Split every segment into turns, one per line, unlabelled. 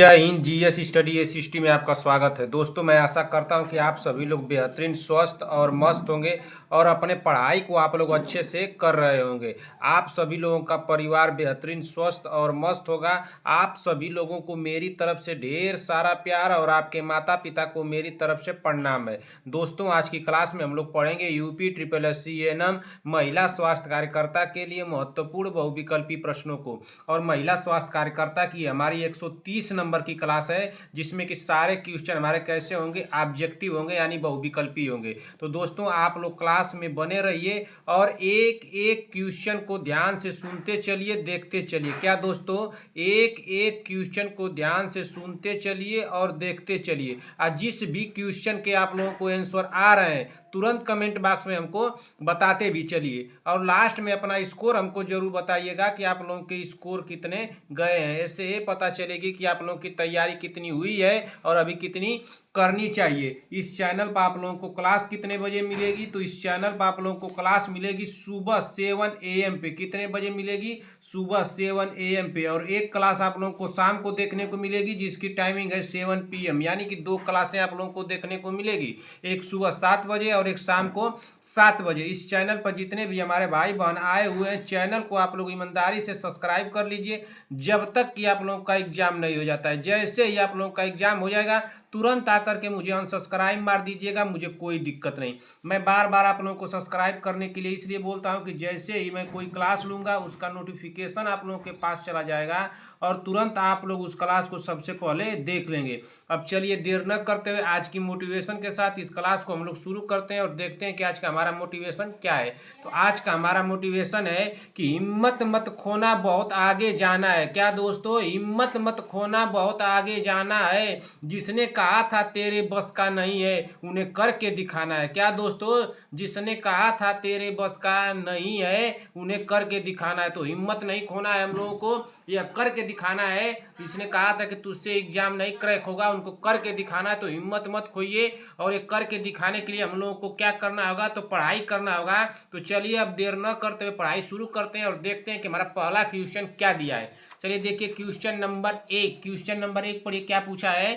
जय Hind. GS study एसिस्टी में आपका स्वागत है। दोस्तों, मैं आशा करता हूं कि आप सभी लोग बेहतरीन स्वस्थ और मस्त होंगे और अपने पढ़ाई को आप लोग अच्छे से कर रहे होंगे। आप सभी लोगों का परिवार बेहतरीन स्वस्थ और मस्त होगा। आप सभी लोगों को मेरी तरफ से ढेर सारा प्यार और आपके माता पिता को मेरी तरफ से प्रणाम है। दोस्तों, आज की क्लास में हम लोग पढ़ेंगे UP triple S C ANM महिला स्वास्थ्य कार्यकर्ता के लिए महत्वपूर्ण बहुविकल्पी प्रश्नों को। और महिला स्वास्थ्य कार्यकर्ता की हमारी 130 नंबर की क्लास है, जिसमें कि सारे क्वेश्चन हमारे कैसे होंगे, ऑब्जेक्टिव होंगे, यानी बहुविकल्पी होंगे। तो दोस्तों, आप लोग क्लास में बने रहिए और एक एक क्वेश्चन को ध्यान से सुनते चलिए, देखते चलिए। क्या दोस्तों, एक एक क्वेश्चन को ध्यान से सुनते चलिए और देखते चलिए। और जिस भी क्वेश्चन के आप लोगों को आंसर आ रहे हैं, तुरंत कमेंट बॉक्स में हमको बताते भी चलिए। और लास्ट में अपना स्कोर हमको जरूर बताइएगा कि आप लोगों के स्कोर कितने गए हैं। ऐसे ये पता चलेगी कि आप लोगों की तैयारी कितनी हुई है और अभी कितनी करनी चाहिए। इस चैनल पर आप लोगों को क्लास कितने बजे मिलेगी? तो इस चैनल पर आप लोगों को क्लास मिलेगी सुबह 7 AM पे। कितने बजे मिलेगी? सुबह 7 AM पे। और एक क्लास आप लोगों को शाम को देखने को मिलेगी, जिसकी टाइमिंग है 7 PM, यानी कि 2 क्लासें आप लोगों को देखने को मिलेगी, एक सुबह 7 बजे और एक शाम को 7 बजे। इस चैनल पर जितने भी हमारे भाई बहन आए हुए हैं, चैनल को आप लोग ईमानदारी से सब्सक्राइब कर लीजिए, जब तक कि आप लोगों का एग्जाम नहीं हो जाता है। जैसे ही आप लोगों का एग्जाम हो जाएगा, तुरंत आकर के मुझे अनसब्सक्राइब मार दीजिएगा, मुझे कोई दिक्कत नहीं। मैं बार बार आप लोगों को सब्सक्राइब करने के लिए इसलिए बोलता हूं कि जैसे ही मैं कोई क्लास लूंगा, उसका नोटिफिकेशन आप लोगों के पास चला जाएगा और तुरंत आप लोग उस क्लास को सबसे पहले देख लेंगे। अब चलिए देर न करते हुए आज की मोटिवेशन के साथ इस क्लास को हम लोग शुरू करते हैं और देखते हैं कि आज का हमारा मोटिवेशन क्या है। तो आज का हमारा मोटिवेशन है कि हिम्मत मत खोना, बहुत आगे जाना है। क्या दोस्तों? हिम्मत मत खोना, बहुत आगे जाना है। जिसने कहा था तेरे बस का नहीं है, उन्हें करके दिखाना है। क्या दोस्तों? जिसने कहा था तेरे बस का नहीं है, उन्हें करके दिखाना है। तो हिम्मत नहीं खोना है हम लोगों को, यह करके दिखाना है। जिसने कहा था कि तुझसे एग्जाम नहीं क्रैक होगा, उनको करके दिखाना है। तो हिम्मत मत खोइए। और ये करके दिखाने के लिए हम लोगों को क्या करना होगा? तो पढ़ाई करना होगा। तो चलिए अब देर न करते हुए पढ़ाई शुरू करते हैं और देखते हैं कि हमारा पहला क्वेश्चन क्या दिया है। चलिए देखिए क्वेश्चन नंबर 1। क्वेश्चन नंबर 1 पढ़िए, क्या पूछा है।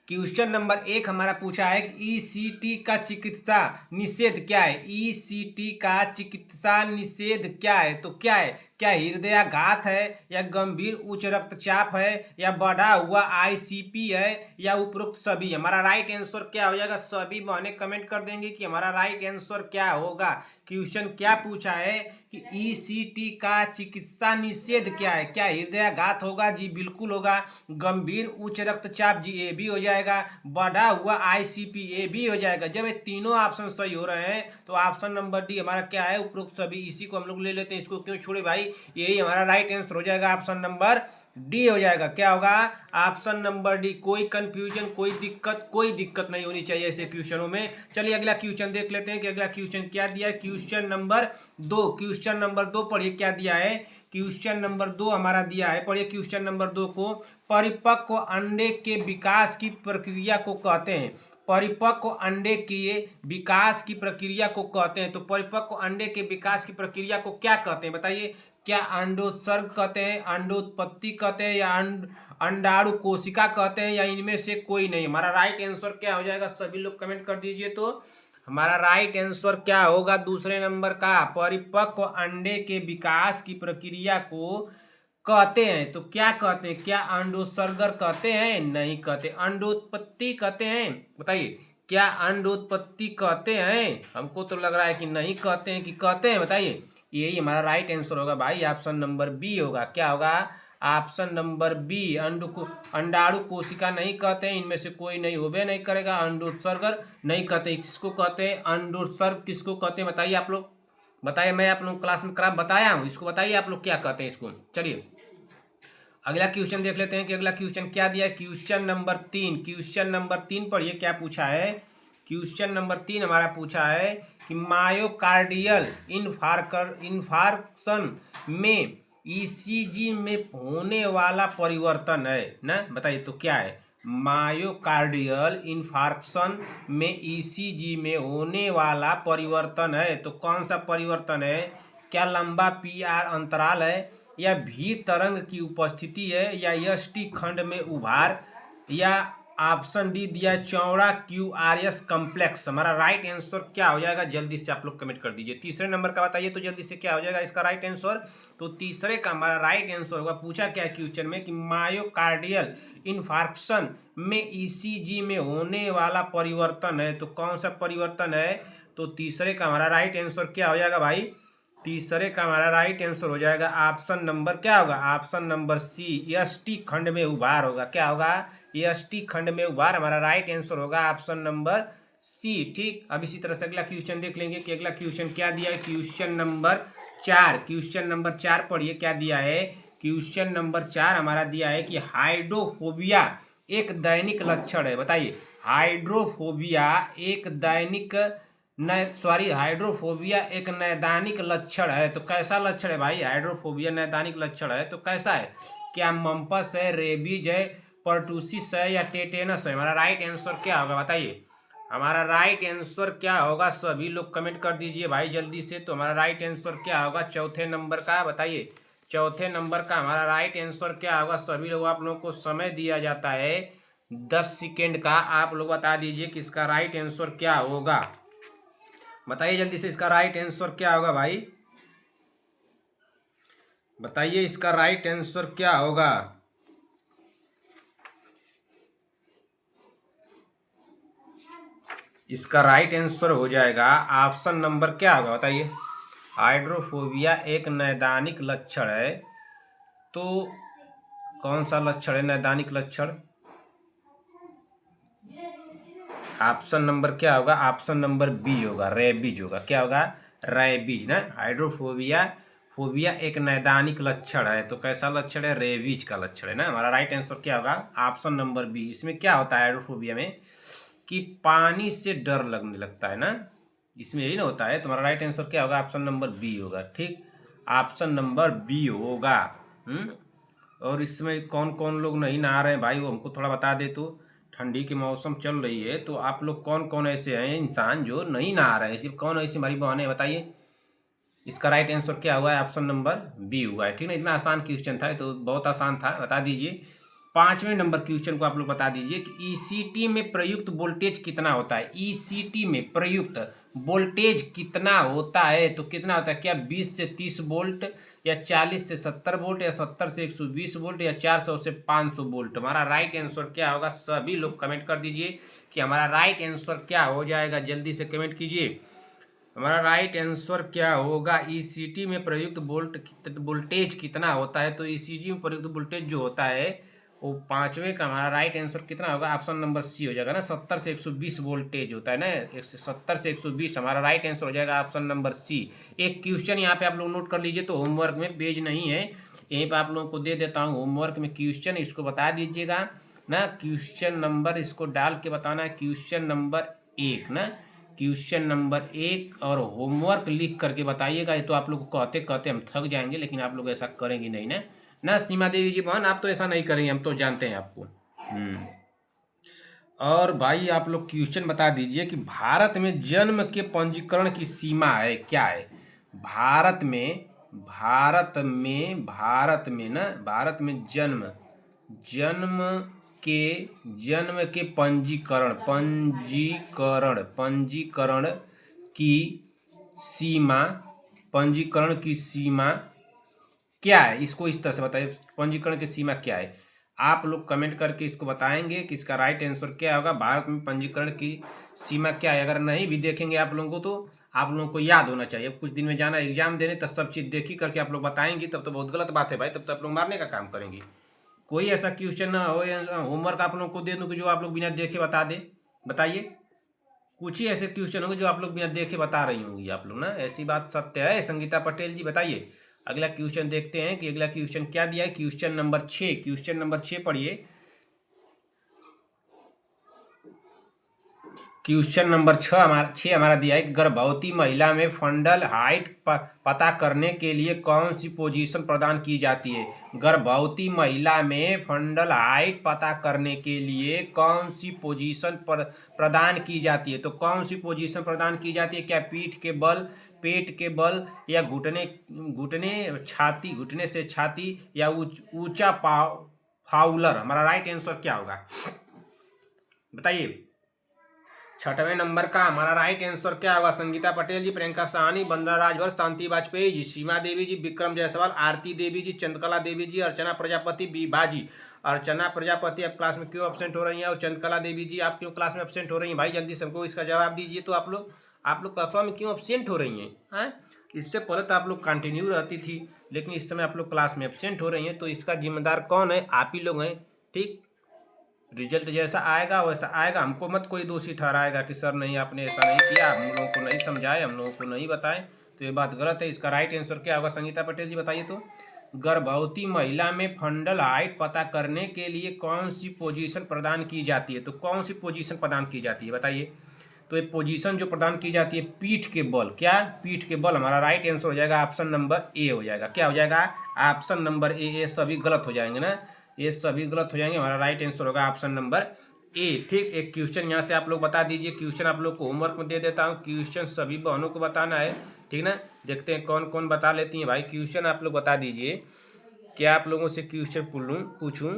क्वेश्चन नंबर 1 हमारा पूछा है कि ईसीटी का चिकित्सा निषेध क्या है। ईसीटी का चिकित्सा निषेध क्या है? तो क्या है? क्या हृदयाघात है, या गंभीर उच्च रक्तचाप है, या बढ़ा हुआ आईसीपी है, या उपरोक्त सभी? हमारा राइट आंसर क्या हो जाएगा? सभी बहने कमेंट कर देंगे कि हमारा राइट आंसर क्या होगा। क्वेश्चन क्या पूछा है कि ईसीटी का चिकित्सा निषेध क्या है। क्या हृदयाघात होगा? जी बिल्कुल होगा। गंभीर उच्च रक्तचाप, जी ये भी हो जाएगा। बढ़ा हुआ आईसीपी, ये भी हो जाएगा। जब ये तीनों ऑप्शन सही हो रहे हैं तो ऑप्शन नंबर डी हमारा क्या है? उपरोक्त सभी। इसी को हम लोग ले लेते हैं, इसको क्यों छोड़े भाई। यही हमारा राइट आंसर हो जाएगा, ऑप्शन नंबर डी हो जाएगा। क्या होगा? Option number D. कोई कंफ्यूजन, कोई दिक्कत नहीं होनी चाहिए ऐसे क्वेश्चनों में। चलिए अगला क्वेश्चन देख लेते हैं कि अगला क्वेश्चन क्या दिया है। Question number 2। क्वेश्चन नंबर 2 पढ़िए, क्या दिया है। क्वेश्चन नंबर 2 हमारा दिया है, पढ़िए क्वेश्चन नंबर 2 को। परिपक्व अंडे के विकास की प्रक्रिया को कहते हैं। परिपक्व अंडे के विकास की प्रक्रिया को कहते हैं। तो परिपक्व अंडे के विकास की प्रक्रिया को क्या कहते हैं बताइए। क्या अंडोत्सर्ग कहते हैं, अंडोत्पत्ति कहते हैं, या अंडाणु कोशिका कहते हैं, या इनमें से कोई नहीं? हमारा राइट आंसर क्या हो जाएगा? सभी लोग कमेंट कर दीजिए। तो हमारा राइट आंसर क्या होगा दूसरे नंबर का? परिपक्व अंडे के विकास की प्रक्रिया को कहते हैं। तो क्या कहते हैं? क्या अंडोत्सर्ग कहते हैं? नहीं कहते। अंडोत्पत्ति कहते हैं? बताइए, क्या अंडोत्पत्ति कहते हैं? हमको तो लग रहा है कि नहीं कहते हैं, कि कहते हैं? बताइए। यही हमारा राइट आंसर होगा भाई, ऑप्शन नंबर बी होगा। क्या होगा? Option number B. अंडाणु कोशिका नहीं कहते हैं, इनमें से कोई नहीं होबे नहीं करेगा। अंडोत्सर्ग नहीं कहते। किसको कहते हैं अंडोत्सर्ग? किसको कहते हैं बताइए आप लोग। बताइए, मैं आप लोग क्लास में बताया हूँ, इसको बताइए आप लोग क्या कहते हैं इसको। चलिए अगला क्वेश्चन देख लेते हैं कि अगला क्वेश्चन क्या दिया है। Question number 3। क्वेश्चन नंबर 3 पढ़िए, क्या पूछा है। क्वेश्चन नंबर 3 हमारा पूछा है कि मायोकार्डियल इन्फार्क्शन में ईसीजी में होने वाला परिवर्तन है ना। बताइए तो क्या है। मायोकार्डियल इन्फार्क्शन में ईसीजी में होने वाला परिवर्तन है। तो कौन सा परिवर्तन है? क्या लंबा पीआर अंतराल है, या भी तरंग की उपस्थिति है, या यष्टि खंड में उभार, या ऑप्शन डी दिया चौड़ा क्यू आर एस कम्प्लेक्स। हमारा राइट आंसर क्या हो जाएगा, जल्दी से आप लोग कमेंट कर दीजिए। तीसरे नंबर का बताइए तो जल्दी से क्या हो जाएगा इसका राइट आंसर। तो तीसरे का हमारा राइट आंसर होगा, पूछा क्या क्वेश्चन में कि मायोकार्डियल इन्फार्क्शन में ईसीजी में होने वाला परिवर्तन है, तो कौन सा परिवर्तन है। तो तीसरे का हमारा राइट आंसर क्या हो जाएगा भाई, तीसरे का हमारा राइट आंसर हो जाएगा ऑप्शन नंबर क्या होगा, ऑप्शन नंबर सी, यष्टि खंड में उभार होगा। क्या होगा, यष्टि खंड में उभार हमारा राइट आंसर होगा ऑप्शन नंबर सी। ठीक, अब इसी तरह से अगला क्वेश्चन देख लेंगे कि अगला क्वेश्चन क्या दिया है। क्वेश्चन नंबर 4, क्वेश्चन नंबर 4 पढ़िए क्या दिया है। क्वेश्चन नंबर 4 हमारा दिया है कि हाइड्रोफोबिया एक दैनिक लक्षण है। बताइए, हाइड्रोफोबिया एक दैनिक हाइड्रोफोबिया एक नैदानिक लक्षण है, तो कैसा लक्षण है भाई, हाइड्रोफोबिया नैदानिक लक्षण है तो कैसा है, क्या मम्पस है, रेबीज है, पर्टूसिस है, या टेटेनस है। हमारा राइट आंसर क्या होगा बताइए, हमारा राइट आंसर क्या होगा, सभी लोग कमेंट कर दीजिए भाई जल्दी से। तो हमारा राइट आंसर क्या होगा चौथे नंबर का, बताइए चौथे नंबर का हमारा राइट आंसर क्या होगा। सभी लोग, आप लोगों को समय दिया जाता है 10 सेकेंड का, आप लोग बता दीजिए कि इसका राइट आंसर क्या होगा। बताइए जल्दी से इसका राइट आंसर क्या होगा भाई, बताइए इसका राइट आंसर क्या होगा। इसका राइट आंसर हो जाएगा ऑप्शन नंबर क्या होगा बताइए, हाइड्रोफोबिया एक नैदानिक लक्षण है, तो कौन सा लक्षण है नैदानिक लक्षण, ऑप्शन नंबर क्या होगा, ऑप्शन नंबर बी होगा, रेबीज होगा। क्या होगा, रेबीज ना, हाइड्रोफोबिया फोबिया एक नैदानिक लक्षण है, तो कैसा लक्षण है, रेबीज का लक्षण है ना। हमारा राइट आंसर क्या होगा ऑप्शन नंबर बी। इसमें क्या होता है हाइड्रोफोबिया में कि पानी से डर लगने लगता है ना, इसमें यही ना होता है। तुम्हारा राइट आंसर क्या होगा, ऑप्शन नंबर बी होगा। ठीक, ऑप्शन नंबर बी होगा। और इसमें कौन कौन लोग नहीं नहा रहे हैं भाई, वो हमको थोड़ा बता दे। तो ठंडी की मौसम चल रही है, तो आप लोग कौन कौन ऐसे हैं इंसान जो नहीं नहा रहे हैं, सिर्फ कौन ऐसी हमारी बहनें बताइए। इसका राइट आंसर क्या हुआ है, ऑप्शन नंबर बी हुआ है। ठीक ना, इतना आसान क्वेश्चन था, तो बहुत आसान था, बता दीजिए। पांचवें नंबर क्वेश्चन को आप लोग बता दीजिए कि ईसीटी में प्रयुक्त वोल्टेज कितना होता है। ईसीटी में प्रयुक्त वोल्टेज कितना होता है, तो कितना होता है, क्या 20 से 30 वोल्ट, या 40 से 70 वोल्ट, या 70 से 120 वोल्ट, या 400 से 500 वोल्ट। हमारा राइट आंसर क्या होगा, सभी लोग कमेंट कर दीजिए कि हमारा राइट आंसर क्या हो जाएगा, जल्दी से कमेंट कीजिए। हमारा राइट आंसर क्या होगा, ईसीटी में प्रयुक्त वोल्टेज कितना होता है। तो ईसीजी में प्रयुक्त वोल्टेज जो होता है वो पांचवें का हमारा राइट आंसर कितना होगा, ऑप्शन नंबर सी हो जाएगा ना, 70 से 120 वोल्टेज होता है ना, 70 से 120 हमारा राइट आंसर हो जाएगा ऑप्शन नंबर सी। एक क्वेश्चन यहाँ पे आप लोग नोट कर लीजिए, तो होमवर्क में पेज नहीं है, यहीं पर आप लोगों को दे देता हूँ होमवर्क में क्वेश्चन, इसको बता दीजिएगा ना। क्वेश्चन नंबर इसको डाल के बताना है, क्वेश्चन नंबर 1 ना, क्वेश्चन नंबर 1 और होमवर्क लिख करके बताइएगा। ये तो आप लोग को कहते कहते हम थक जाएंगे, लेकिन आप लोग ऐसा करेंगे नहीं ना, ना सीमा देवी जी बहन, आप तो ऐसा नहीं करेंगे, हम तो जानते हैं आपको। और भाई आप लोग क्वेश्चन बता दीजिए कि भारत में जन्म के पंजीकरण की सीमा है क्या है। भारत में, ना, भारत में जन्म जन्म के पंजीकरण की सीमा, पंजीकरण की सीमा क्या है, इसको इस तरह से बताइए, पंजीकरण की सीमा क्या है। आप लोग कमेंट करके इसको बताएंगे कि इसका राइट आंसर क्या होगा, भारत में पंजीकरण की सीमा क्या है। अगर नहीं भी देखेंगे आप लोगों को, तो आप लोगों को याद होना चाहिए, कुछ दिन में जाना एग्जाम देने, तब सब चीज़ देखी करके आप लोग बताएंगे, तब तो बहुत गलत बात है भाई, तब तो आप लोग मारने का काम करेंगे। कोई ऐसा क्वेश्चन ना हो या होमवर्क आप लोगों को दे दूँ कि जो आप लोग बिना देखे बता दें, बताइए। कुछ ही ऐसे क्वेश्चन होंगे जो आप लोग बिना देखे बता रही होंगी आप लोग ना, ऐसी बात सत्य है संगीता पटेल जी, बताइए। अगला क्वेश्चन देखते हैं कि अगला क्वेश्चन क्या दिया है। क्वेश्चन नंबर 6, क्वेश्चन नंबर 6 पढ़िए। क्वेश्चन नंबर 6 हमारा दिया है कि गर्भवती महिला में फंडल हाइट पता करने के लिए कौन सी पोजीशन प्रदान की जाती है। गर्भवती महिला में फंडल हाइट पता करने के लिए कौन सी पोजीशन प्रदान की जाती है, तो कौन सी पोजीशन प्रदान की जाती है, क्या पीठ के बल, पेट के बल या घुटने घुटने से छाती या ऊंचा फाउलर। हमारा राइट आंसर क्या होगा बताइए। 6वें नंबर का हमारा राइट आंसर क्या होगा। संगीता पटेल जी, प्रियंका साहनी, वंदना राजभर, शांति वाजपेयी जी, सीमा देवी जी, विक्रम जायसवाल, आरती देवी जी, चंद्रकला देवी जी, अर्चना प्रजापति, विभा जी। अर्चना प्रजापति आप क्लास में क्यों एब्सेंट हो रही हैं और चंद्रकला देवी जी आप क्यों क्लास में एब्सेंट हो रही हैं भाई, जल्दी से हमको इसका जवाब दीजिए। तो आप लोग क्लास में क्यों एब्सेंट हो रही हैं? इससे पहले तो आप लोग कंटिन्यू रहती थी, लेकिन इस समय आप लोग क्लास में एब्सेंट हो रही हैं, तो इसका जिम्मेदार कौन है? आप ही लोग हैं। ठीक, रिजल्ट जैसा आएगा वैसा आएगा, हमको मत कोई दोषी ठहराएगा कि सर नहीं आपने ऐसा नहीं किया, हम लोगों को नहीं समझाए, हम लोगों को नहीं बताएं, तो ये बात गलत है। इसका राइट आंसर क्या होगा संगीता पटेल जी बताइए। तो गर्भवती महिला में फंडल हाइट पता करने के लिए कौन सी पोजीशन प्रदान की जाती है? तो कौन सी पोजीशन प्रदान की जाती है बताइए। तो ये पोजीशन जो प्रदान की जाती है पीठ के बल, क्या पीठ के बल। हमारा राइट आंसर हो जाएगा ऑप्शन नंबर ए हो जाएगा। क्या हो जाएगा? Option number A. ये सभी गलत हो जाएंगे ना, ये सभी गलत हो जाएंगे। हमारा राइट आंसर होगा ऑप्शन नंबर ए। ठीक, एक क्वेश्चन यहाँ से आप लोग बता दीजिए। क्वेश्चन आप लोग को होमवर्क में दे देता हूँ, क्वेश्चन सभी बहनों को बताना है, ठीक ना। देखते हैं कौन कौन बता लेती हैं भाई। क्वेश्चन आप लोग बता दीजिए। क्या आप लोगों से क्वेश्चन पूछूं?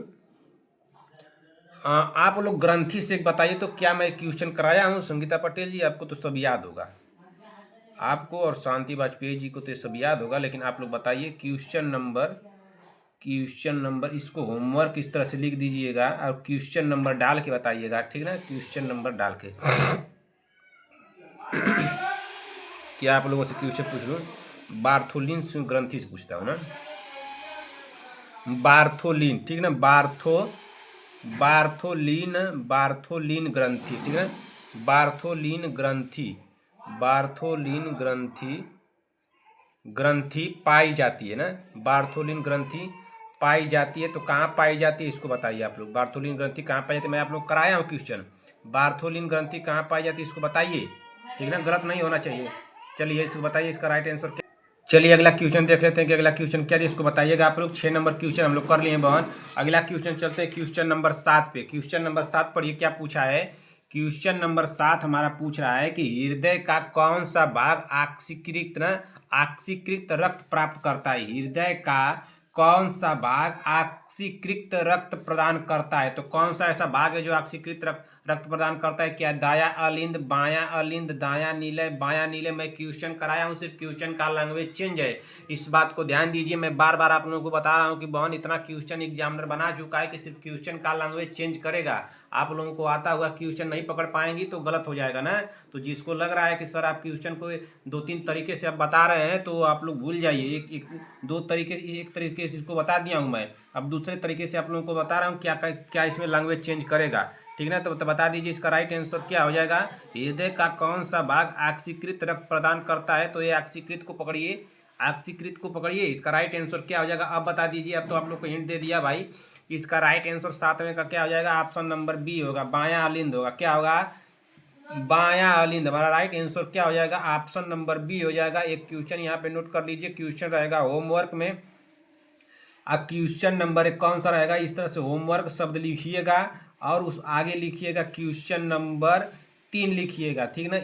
आप लोग ग्रंथि से बताइए तो क्या मैं क्वेश्चन कराया हूँ संगीता पटेल जी? आपको तो सब याद होगा, आपको और शांति वाजपेयी जी को तो सब याद होगा, लेकिन आप लोग बताइए क्वेश्चन नंबर इसको होमवर्क इस तरह से लिख दीजिएगा और क्वेश्चन नंबर डाल के बताइएगा, ठीक ना। क्वेश्चन नंबर डाल के क्या आप लोगों से क्वेश्चन पूछ लूँ? बार्थोलिन ग्रंथि से पूछता हूँ ना, बार्थोलिन, ठीक ना। बार्थोलिन ग्रंथि, ठीक है। बार्थोलिन ग्रंथि पाई जाती है ना। बार्थोलिन ग्रंथि पाई जाती है, तो कहाँ पाई जाती है इसको बताइए आप लोग। बार्थोलिन ग्रंथि कहाँ पाई जाती है? मैं आप लोग कराया हूँ क्वेश्चन, बार्थोलिन ग्रंथि कहाँ पाई जाती है इसको बताइए, ठीक ना। गलत नहीं होना चाहिए। चलिए इसको बताइए, इसका राइट आंसर क्या। चलिए अगला क्वेश्चन देख लेते हैं कि अगला क्वेश्चन क्या है, इसको बताइएगा आप लोग। 6 नंबर क्वेश्चन हम लोग कर लिए बहन। अगला क्वेश्चन चलते हैं क्वेश्चन नंबर 7 पे। क्वेश्चन नंबर 7 पढ़िए क्या पूछा है। क्वेश्चन नंबर 7 हमारा पूछ रहा है कि हृदय का कौन सा भाग ऑक्सीकृत रक्त प्राप्त करता है। हृदय का कौन सा भाग ऑक्सीकृत रक्त प्रदान करता है? तो कौन सा ऐसा भाग है जो ऑक्सीकृत रक्त प्रदान करता है? क्या दाया अलिंद, बाया अलिंद, दाया नीले, बाया नीले। मैं क्वेश्चन कराया हूँ, सिर्फ क्वेश्चन का लैंग्वेज चेंज है, इस बात को ध्यान दीजिए। मैं बार बार आप लोगों को बता रहा हूँ कि बहन इतना क्वेश्चन एग्जामिनर बना चुका है कि सिर्फ क्वेश्चन का लैंग्वेज चेंज करेगा। आप लोगों को आता हुआ क्वेश्चन नहीं पकड़ पाएंगी तो गलत हो जाएगा ना। तो जिसको लग रहा है कि सर आप क्वेश्चन को 2-3 तरीके से आप बता रहे हैं, तो आप लोग भूल जाइए। एक तरीके से इसको बता दिया हूँ मैं, अब दूसरे तरीके से आप लोगों को बता रहा हूँ क्या क्या इसमें लैंग्वेज चेंज करेगा, ठीक ना। तो बता दीजिए इसका राइट आंसर क्या हो जाएगा। हृदय का कौन सा भाग ऑक्सीकृत रक्त प्रदान करता है? तो ये ऑक्सीकृत को पकड़िए, इसका राइट आंसर क्या हो जाएगा अब बता दीजिए। अब तो आप लोग को हिंट दे दिया भाई, इसका राइट आंसर 7वें का क्या हो जाएगा? ऑप्शन नंबर बी होगा, बायां अलिंद होगा। क्या होगा? बायां अलिंद। हमारा राइट आंसर क्या हो जाएगा? ऑप्शन नंबर बी हो जाएगा। एक क्वेश्चन यहाँ पे नोट कर लीजिए, क्वेश्चन रहेगा होमवर्क में। अब क्वेश्चन नंबर 1 कौन सा रहेगा? इस तरह से होमवर्क शब्द लिखिएगा और उस आगे लिखिएगा क्वेश्चन नंबर 3 लिखिएगा, ठीक ना।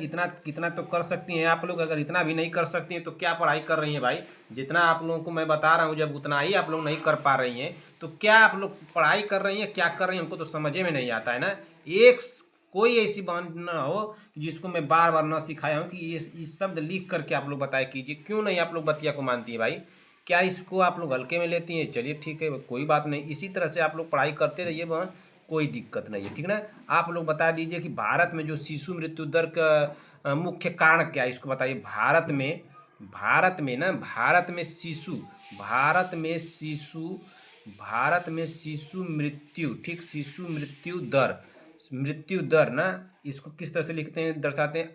कितना तो कर सकती हैं आप लोग। अगर इतना भी नहीं कर सकती हैं तो क्या पढ़ाई कर रही हैं भाई? जितना आप लोगों को मैं बता रहा हूँ, जब उतना ही आप लोग नहीं कर पा रही हैं तो क्या आप लोग पढ़ाई कर रही हैं, क्या कर रही हैं, हमको तो समझे में नहीं आता है ना। कोई ऐसी बात ना हो जिसको मैं बार बार ना सिखाया हूँ कि ये शब्द लिख करके आप लोग बताया कीजिए। क्यों नहीं आप लोग बतिया को मानती है भाई? क्या इसको आप लोग हल्के में लेती हैं? चलिए ठीक है, कोई बात नहीं, इसी तरह से आप लोग पढ़ाई करते रहिए बहन, कोई दिक्कत नहीं है, ठीक ना। आप लोग बता दीजिए कि भारत में जो शिशु मृत्यु दर का मुख्य कारण क्या है, इसको बताइए। भारत में शिशु मृत्यु, ठीक, शिशु मृत्यु दर ना, इसको किस तरह से लिखते हैं, दर्शाते हैं?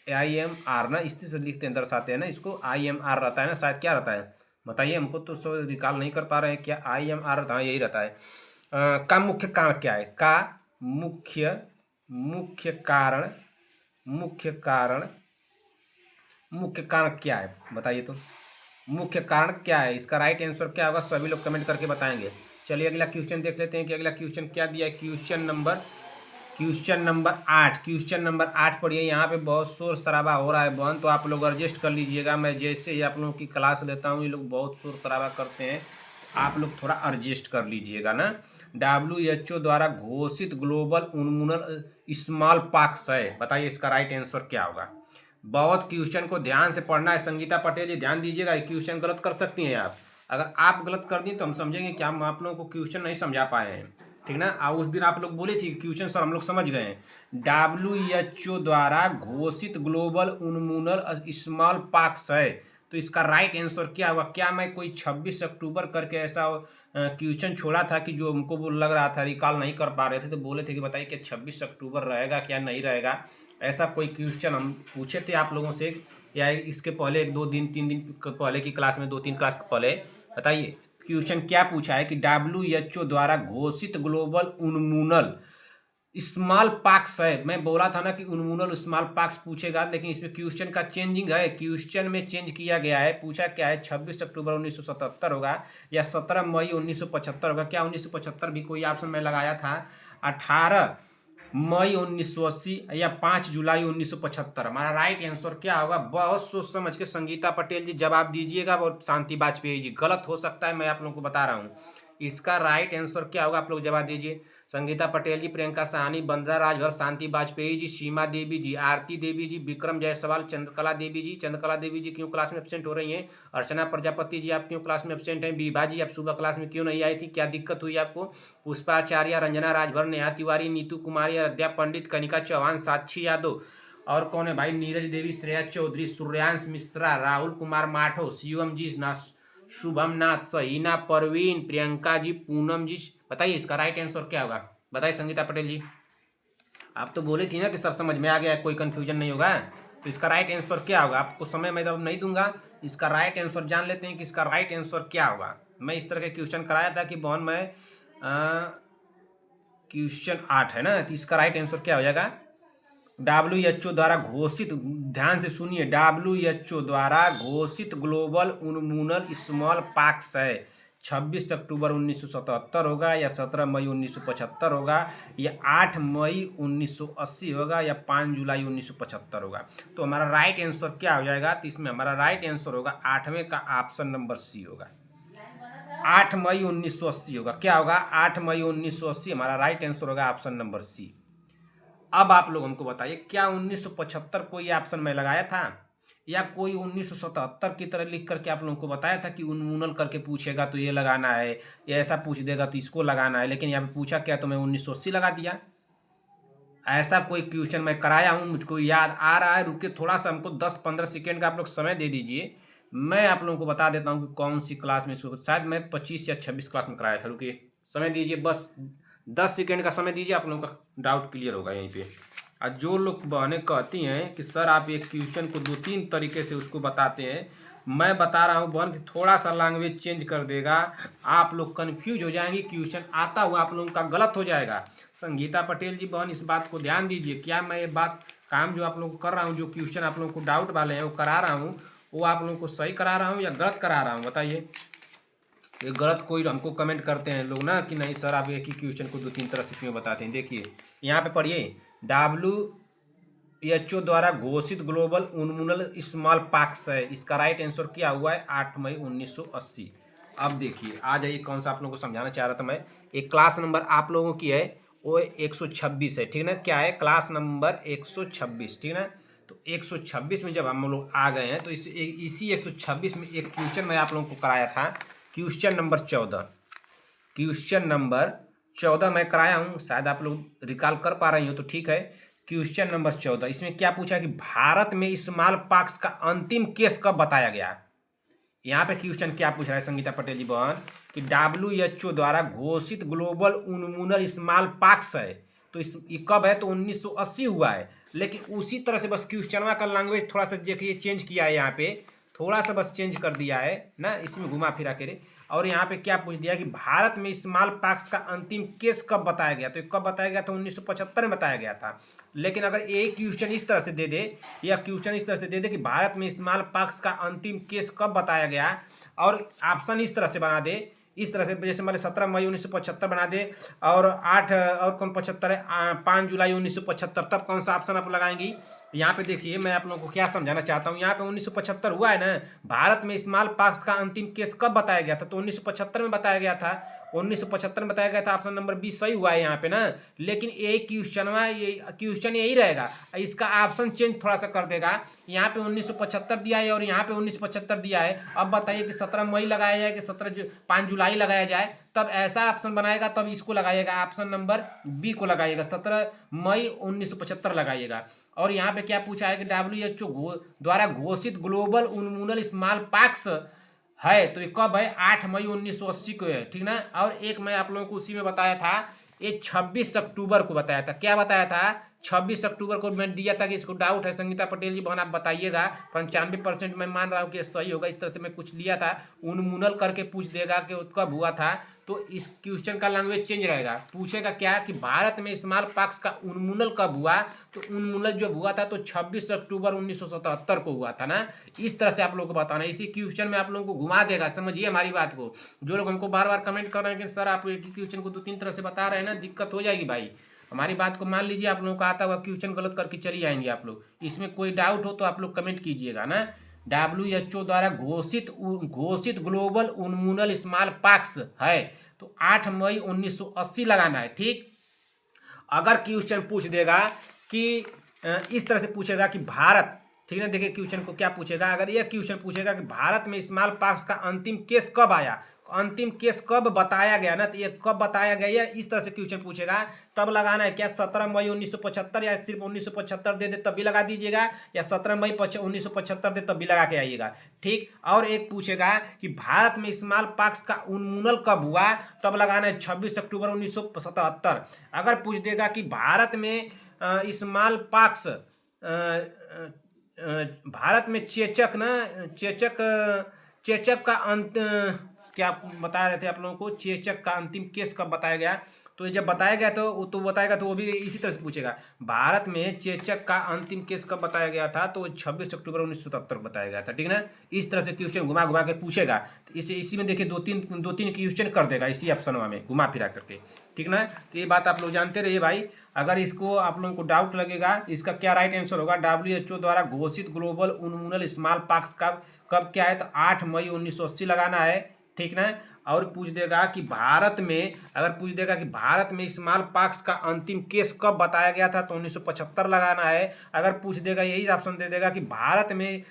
IMR ना, इस तरह से लिखते हैं, दर्शाते हैं ना इसको। IMR रहता है ना शायद, क्या रहता है बताइए, हमको तो सब रिकॉल नहीं कर पा रहे हैं। क्या IMR रहता है? यही रहता है। का मुख्य कारण क्या है? का मुख्य कारण क्या है बताइए। तो मुख्य कारण क्या है, इसका राइट आंसर क्या होगा? सभी लोग कमेंट करके बताएंगे। चलिए अगला क्वेश्चन देख लेते हैं कि अगला क्वेश्चन क्या दिया है। क्वेश्चन नंबर 8 पढ़िए। यहाँ पे बहुत शोर शराबा हो रहा है बहन, तो आप लोग एडजस्ट कर लीजिएगा। मैं जैसे ही आप लोगों की क्लास लेता हूँ ये लोग बहुत शोर शराबा करते हैं, आप लोग थोड़ा एडजस्ट कर लीजिएगा ना। WHO द्वारा घोषित ग्लोबल उन्मूलन स्मॉल पॉक्स है, बताइए इसका राइट आंसर क्या होगा। बहुत क्वेश्चन को ध्यान से पढ़ना है। संगीता पटेल जी ध्यान दीजिएगा, क्वेश्चन गलत कर सकती हैं आप। अगर आप गलत कर दी तो हम समझेंगे कि हम आप लोगों को क्वेश्चन नहीं समझा पाए हैं, ठीक ना। उस दिन आप लोग बोले थे क्वेश्चन सर हम लोग समझ गए हैं। WHO द्वारा घोषित ग्लोबल उन्मूलन स्मॉल पॉक्स है, तो इसका राइट आंसर क्या होगा। क्या मैं कोई 26 अक्टूबर करके ऐसा क्वेश्चन छोड़ा था कि जो हमको वो लग रहा था, रिकॉल नहीं कर पा रहे थे, तो बोले थे कि बताइए कि 26 अक्टूबर रहेगा क्या नहीं रहेगा। ऐसा कोई क्वेश्चन हम पूछे थे आप लोगों से, या इसके पहले 1-2 दिन 3 दिन पहले की क्लास में, 2-3 क्लास पहले। बताइए क्वेश्चन क्या पूछा है कि WHO द्वारा घोषित ग्लोबल उन्मूलन स्मॉल पॉक्स है। मैं बोला था ना कि उन्मूलन स्मॉल पॉक्स पूछेगा, लेकिन इसमें क्वेश्चन का चेंजिंग है, क्वेश्चन में चेंज किया गया है। पूछा क्या है, 26 अक्टूबर 1977 होगा या 17 मई 1975 होगा। क्या 1975 भी कोई ऑप्शन में लगाया था, 18 मई 1980 या 5 जुलाई 1975। हमारा राइट आंसर क्या होगा। बहुत सोच समझ के संगीता पटेल जी जवाब दीजिएगा, और शांति वाजपेयी जी। गलत हो सकता है, मैं आप लोगों को बता रहा हूँ। इसका राइट आंसर क्या होगा, आप लोग जवाब दीजिए। संगीता पटेल जी, प्रियंका साहनी, बंदरा राजभर, शांति वाजपेयी जी, सीमा देवी जी, आरती देवी जी, विक्रम जायसवाल, चंद्रकला देवी जी। चंद्रकला देवी जी क्यों क्लास में एब्सेंट हो रही हैं। अर्चना प्रजापति जी आप क्यों क्लास में एब्सेंट हैं। विभा जी आप सुबह क्लास में क्यों नहीं आई थी, क्या दिक्कत हुई आपको। पुष्पाचार्य, रंजना राजभर, नेहा तिवारी, नीतू कुमारी, अद्या पंडित, कनिका चौहान, साक्षी यादव, और कौन है भाई, नीरज देवी, श्रेया चौधरी, सूर्यांश मिश्रा, राहुल कुमार माठो, शिवम जी, शुभम नाथ, सहीना परवीन, प्रियंका जी, पूनम जी। बताइए इसका राइट आंसर क्या होगा, बताइए संगीता पटेल जी। आप तो बोले थी ना कि सर समझ में आ गया, कोई कंफ्यूजन नहीं होगा। तो इसका राइट आंसर क्या होगा, आपको समय मैं अब नहीं दूंगा। इसका राइट आंसर जान लेते हैं कि इसका राइट आंसर क्या होगा। मैं इस तरह के क्वेश्चन कराया था कि बहन मैं क्वेश्चन 8 है ना, तो इसका राइट आंसर क्या हो जाएगा। WHO द्वारा घोषित, ध्यान से सुनिए, WHO द्वारा घोषित ग्लोबल उन्मूलन स्मॉल पॉक्स है। 26 अक्टूबर 1977 होगा या 17 मई 1975 होगा या 8 मई 1980 होगा या 5 जुलाई 1975 होगा। तो हमारा राइट आंसर क्या हो जाएगा, तो इसमें हमारा राइट आंसर होगा 8वें का ऑप्शन नंबर सी होगा। 8 मई 1980 होगा। क्या होगा, 8 मई 1980 हमारा राइट आंसर होगा, ऑप्शन नंबर सी। अब आप लोग हमको बताइए, क्या 1975 कोई ऑप्शन में लगाया था, या कोई 1977 की तरह लिख करके आप लोगों को बताया था कि उन्मूलन करके पूछेगा तो ये लगाना है, या ऐसा पूछ देगा तो इसको लगाना है। लेकिन यहाँ पे पूछा क्या, तो मैं 1980 लगा दिया। ऐसा कोई क्वेश्चन मैं कराया हूँ, मुझको याद आ रहा है। रुके थोड़ा सा, हमको 10-15 सेकेंड का आप लोग समय दे दीजिए। मैं आप लोगों को बता देता हूँ कि कौन सी क्लास में, शायद मैं 25 या 26 क्लास में कराया था। रुकिए समय दीजिए, बस 10 सेकेंड का समय दीजिए, आप लोगों का डाउट क्लियर होगा यहीं पे। और जो लोग बहनें कहती हैं कि सर आप एक क्वेश्चन को 2-3 तरीके से उसको बताते हैं, मैं बता रहा हूँ बहन कि थोड़ा सा लैंग्वेज चेंज कर देगा, आप लोग कन्फ्यूज हो जाएंगे, क्वेश्चन आता हुआ आप लोगों का गलत हो जाएगा। संगीता पटेल जी बहन इस बात को ध्यान दीजिए। क्या मैं ये बात काम जो आप लोगों को कर रहा हूँ, जो क्वेश्चन आप लोगों को डाउट वाले हैं वो करा रहा हूँ, वो आप लोगों को सही करा रहा हूँ या गलत करा रहा हूँ, बताइए। ये गलत कोई हमको कमेंट करते हैं लोग ना कि नहीं सर आप एक ही क्वेश्चन को 2-3 तरह से क्यों बताते हैं। देखिए यहाँ पे पढ़िए, WHO द्वारा घोषित ग्लोबल उन्मूलन स्मॉल पॉक्स है। इसका राइट आंसर क्या हुआ है, 8 मई 1980। अब देखिए आ जाइए, कौन सा आप लोगों को समझाना चाह रहा था मैं। एक क्लास नंबर आप लोगों की है वो 126 है, ठीक ना। क्या है, क्लास नंबर 126, ठीक ना। तो 126 में जब हम लोग आ गए हैं, तो इसी 126 में एक क्वेश्चन मैं आप लोगों को कराया था, क्वेश्चन नंबर 14। क्वेश्चन नंबर 14 मैं कराया हूँ, शायद आप लोग रिकॉल कर पा रही हो तो ठीक है। क्वेश्चन नंबर 14, इसमें क्या पूछा कि भारत में स्मॉल पॉक्स का अंतिम केस कब बताया गया। यहाँ पे क्वेश्चन क्या पूछ रहा है संगीता पटेल जी बहन कि WHO द्वारा घोषित ग्लोबल उन्मूलन स्मॉल पॉक्स है, तो ये कब है, तो 1980 हुआ है। लेकिन उसी तरह से बस क्वेश्चन का लैंग्वेज थोड़ा सा देखिए चेंज किया है, यहाँ पे थोड़ा सा बस चेंज कर दिया है ना, इसमें घुमा फिरा के। और यहाँ पे क्या पूछ दिया कि भारत में स्मॉल पॉक्स का अंतिम केस कब बताया गया, तो कब बताया गया था, 1975 में बताया गया था। लेकिन अगर एक क्वेश्चन इस तरह से दे दे, या क्वेश्चन इस तरह से दे दे कि भारत में स्मॉल पॉक्स का अंतिम केस कब बताया गया, और ऑप्शन इस तरह से बना दे, इस तरह से जैसे हमारे 17 मई 1975 बना दे, और 8 और कौन 75 है, 5 जुलाई 1975, तब कौन सा ऑप्शन आप लगाएंगी? यहाँ पे देखिए मैं आप लोगों को क्या समझाना चाहता हूँ। यहाँ पे 1975 हुआ है ना, भारत में स्मॉल पॉक्स का अंतिम केस कब बताया गया था? तो 1975 में बताया गया था, 1975 में बताया गया था। ऑप्शन नंबर 20 सही हुआ है यहाँ पे ना। लेकिन ये क्वेश्चन यही रहेगा, इसका ऑप्शन चेंज थोड़ा सा कर देगा। यहाँ पे 1975 दिया है और यहाँ पे 1975 दिया है। अब बताइए कि 17 मई लगाया जाए कि 5 जुलाई लगाया जाए, तब ऐसा ऑप्शन बनाएगा, तब इसको लगाइएगा, ऑप्शन नंबर बी को लगाइएगा, 17 मई 1975 लगाइएगा। और यहाँ पे क्या पूछा है कि WHO द्वारा घोषित ग्लोबल उन्मूलन स्मॉल पॉक्स है, तो ये कब है? 8 मई 1980 को है, ठीक ना। और एक मैं आप लोगों को उसी में बताया था, ये 26 अक्टूबर को बताया था। क्या बताया था? 26 अक्टूबर को मैं दिया था कि इसको डाउट है संगीता पटेल जी बहन आप बताइएगा। 95% मैं मान रहा हूँ कि सही होगा। इस तरह से मैं कुछ लिया था, उन्मूलन करके पूछ देगा कि कब हुआ था, तो इस क्वेश्चन का लैंग्वेज चेंज रहेगा। पूछेगा क्या कि भारत में स्मॉल पॉक्स का उन्मूलन कब हुआ, तो उन्मूलन जब हुआ था तो 26 अक्टूबर 1977 को हुआ था ना। इस तरह से आप लोगों को बताना, इसी क्वेश्चन में आप लोगों को घुमा देगा। समझिए हमारी बात को। जो लोग हमको बार बार कमेंट कर रहे हैं कि सर आप एक ही क्वेश्चन को 2-3 तरह से बता रहे हैं ना, दिक्कत हो जाएगी भाई। हमारी बात को मान लीजिए, आप लोगों का आता हुआ क्वेश्चन गलत करके चली जाएंगे आप लोग। इसमें कोई डाउट हो तो आप लोग कमेंट कीजिएगा ना। WHO द्वारा घोषित ग्लोबल उन्मूलन स्मॉल पॉक्स है, तो 8 मई 1980 लगाना है, ठीक। अगर क्वेश्चन पूछ देगा कि इस तरह से पूछेगा कि भारत, ठीक है ना, देखिए क्वेश्चन को क्या पूछेगा। अगर यह क्वेश्चन पूछेगा कि भारत में स्मॉल पॉक्स का अंतिम केस कब आया, अंतिम केस कब बताया गया ना, तो ये कब बताया गया, इस तरह से क्वेश्चन पूछेगा, तब लगाना है क्या 17 मई 1975, या सिर्फ 1975 दे दे तब भी लगा दीजिएगा, या 17 मई 1975 दे तब भी लगा के आइएगा, ठीक। और एक पूछेगा कि भारत में स्मॉल पॉक्स का उन्मूलन कब हुआ, तब लगाना है 26 अक्टूबर 1977। अगर पूछ देगा कि भारत में स्मॉल पॉक्स भारत में चेचक ना, चेचक का अंत क्या बता रहे थे आप लोगों को, चेचक का अंतिम केस कब बताया गया, तो जब बताया गया तो बताएगा, तो वो भी इसी तरह से पूछेगा, भारत में चेचक का अंतिम केस कब बताया गया था, तो 26 अक्टूबर 1977 को बताया गया था, ठीक ना। इस तरह से क्वेश्चन घुमा घुमा के पूछेगा। तो इसी में देखिए दो तीन क्वेश्चन कर देगा इसी ऑप्शन में घुमा फिरा करके, ठीक ना। तो ये बात आप लोग जानते रहिए भाई। अगर इसको आप लोगों को डाउट लगेगा, इसका क्या राइट आंसर होगा, WHO द्वारा घोषित ग्लोबल उन्मूलन स्मॉल पॉक्स कब क्या है, तो 8 मई 1980 लगाना है, ठीक ना। और पूछ देगा कि भारत में, अगर पूछ देगा कि भारत में स्मॉल पॉक्स का अंतिम केस कब बताया गया था, तो 1975 लगाना है। अगर पूछ देगा, यही ऑप्शन दे देगा कि भारत में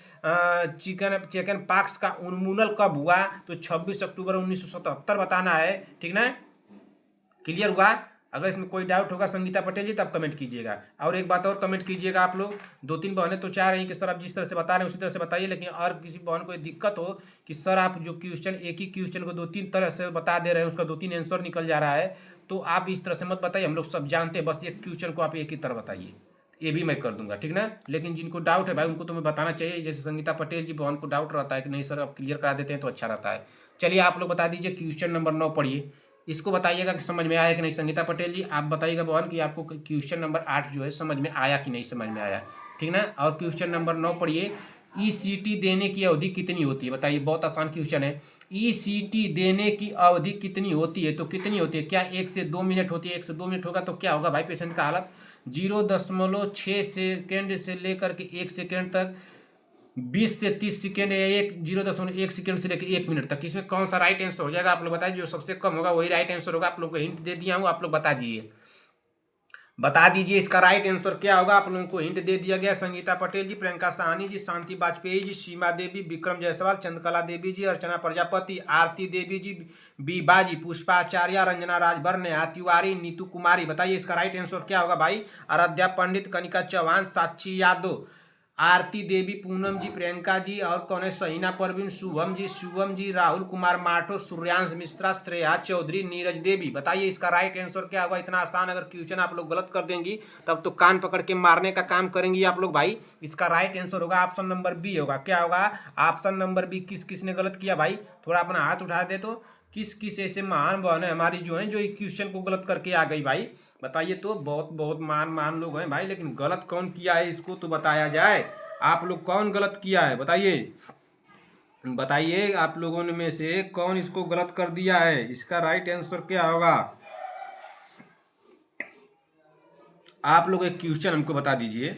चिकन पॉक्स का उन्मूलन कब हुआ, तो 26 अक्टूबर 1977 बताना है, ठीक ना। क्लियर हुआ? अगर इसमें कोई डाउट होगा संगीता पटेल जी, तब कमेंट कीजिएगा। और एक बात और कमेंट कीजिएगा आप लोग, 2-3 बहनें तो चाह रही हैं कि सर आप जिस तरह से बता रहे हैं उसी तरह से बताइए, लेकिन और किसी बहन को दिक्कत हो कि सर आप जो क्वेश्चन, एक ही क्वेश्चन को 2-3 तरह से बता दे रहे हैं, उसका 2-3 आंसर निकल जा रहा है, तो आप इस तरह से मत बताइए। हम लोग सब जानते हैं, बस एक क्वेश्चन को आप एक ही तरह बताइए, ये भी मैं कर दूंगा, ठीक ना। लेकिन जिनको डाउट है भाई, उनको तो मैं बताना चाहिए। जैसे संगीता पटेल जी बहन को डाउट रहता है कि नहीं सर आप क्लियर करा देते हैं तो अच्छा रहता है। चलिए आप लोग बता दीजिए, क्वेश्चन नंबर 9 पढ़िए, इसको बताइएगा कि समझ में आया कि नहीं। संगीता पटेल जी आप बताइएगा बहन कि आपको क्वेश्चन नंबर 8 जो है समझ में आया कि नहीं समझ में आया, ठीक ना। और क्वेश्चन नंबर 9 पढ़िए, ECT देने की अवधि कितनी होती है, बताइए। बहुत आसान क्वेश्चन है। ECT देने की अवधि कितनी होती है, तो कितनी होती है, क्या 1 से 2 मिनट होती है? 1 से 2 मिनट होगा तो क्या होगा भाई पेशेंट का हालत, 0.6 सेकेंड से लेकर के 1 सेकेंड तक, 20 से 30 सेकेंड, या 0.1 सेकेंड से लेकर 1 मिनट तक। इसमें कौन सा राइट आंसर हो जाएगा आप लोग बताइए। जो सबसे कम होगा वही राइट आंसर होगा। आप लोग को हिंट दे दिया हूँ, आप लोग बता दीजिए इसका राइट आंसर क्या होगा। आप लोगों को हिंट दे दिया गया। संगीता पटेल जी, प्रियंका साहनी जी, शांति वाजपेयी जी, सीमा देवी, विक्रम जायसवाल, चंद्रकला देवी जी, अर्चना प्रजापति, आरती देवी जी, बीबा जी, पुष्पाचार्य, रंजना राजभर, तिवारी, नीतू कुमारी। बताइए इसका राइट आंसर क्या होगा भाई। आराध्या पंडित, कनिका चौहान, साक्षी यादव, आरती देवी, पूनम जी, प्रियंका जी, और कौन है, सहीना परवीन, शुभम जी, राहुल कुमार माठो, सूर्यांश मिश्रा, श्रेया चौधरी, नीरज देवी। बताइए इसका राइट आंसर क्या होगा। इतना आसान अगर क्वेश्चन आप लोग गलत कर देंगी तब तो कान पकड़ के मारने का काम करेंगी आप लोग भाई। इसका राइट आंसर होगा ऑप्शन नंबर बी होगा। क्या होगा ऑप्शन नंबर बी। किस किस ने गलत किया भाई, थोड़ा अपना हाथ उठा दे तो। किस किस ऐसे महान बहन है हमारी जो है जो क्वेश्चन को गलत करके आ गई भाई, बताइए तो। बहुत बहुत महान लोग हैं भाई, लेकिन गलत कौन किया है इसको तो बताया जाए। आप लोग कौन गलत किया है बताइए। बताइए आप लोगों ने में से कौन इसको गलत कर दिया है। इसका राइट आंसर क्या होगा? आप लोग एक क्वेश्चन हमको बता दीजिए।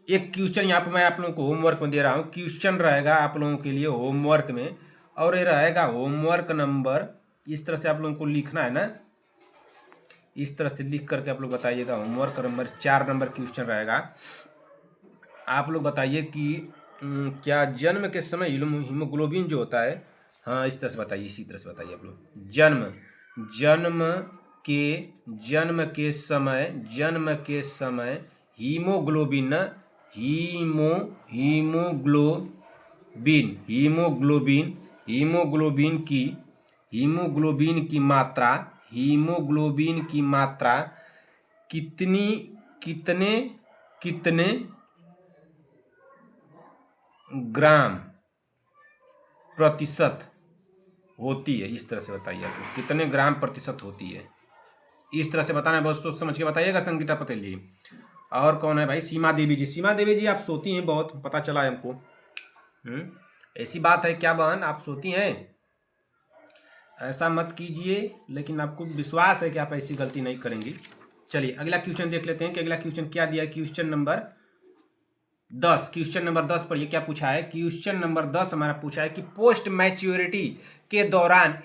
एक क्वेश्चन यहाँ पे मैं आप लोगों को होमवर्क में दे रहा हूँ। क्वेश्चन रहेगा आप लोगों के लिए होमवर्क में, और ये रहेगा होमवर्क नंबर, इस तरह से आप लोगों को लिखना है ना, इस तरह से लिख करके आप लोग बताइएगा। होमवर्क नंबर 4 नंबर क्वेश्चन रहेगा। आप लोग बताइए कि क्या जन्म के समय हीमोग्लोबिन जो होता है, हाँ इस तरह से बताइए, इसी तरह से बताइए आप लोग। जन्म जन्म के जन्म के समय haemoglobin haemo haemoglobin haemoglobin haemoglobin की मात्रा कितनी कितने कितने ग्राम प्रतिशत होती है? इस तरह से बताइए आप लोग, कितने ग्राम प्रतिशत होती है, इस तरह से बताना है। बस सोच समझ के बताइएगा संगीता पटेल जी। और कौन है भाई? सीमा देवी जी। सीमा देवी जी आप सोती हैं बहुत, पता चला है हमको। ऐसी बात है क्या बहन, आप सोती हैं? ऐसा मत कीजिए, लेकिन आपको विश्वास है कि आप ऐसी गलती नहीं करेंगी। चलिए अगला क्वेश्चन देख लेते हैं कि अगला क्वेश्चन क्या दिया है। क्वेश्चन नंबर 10, क्वेश्चन नंबर 10 पर ये क्या पूछा है। क्वेश्चन नंबर 10 हमारा पूछा है कि पोस्ट मैच्योरिटी के दौरान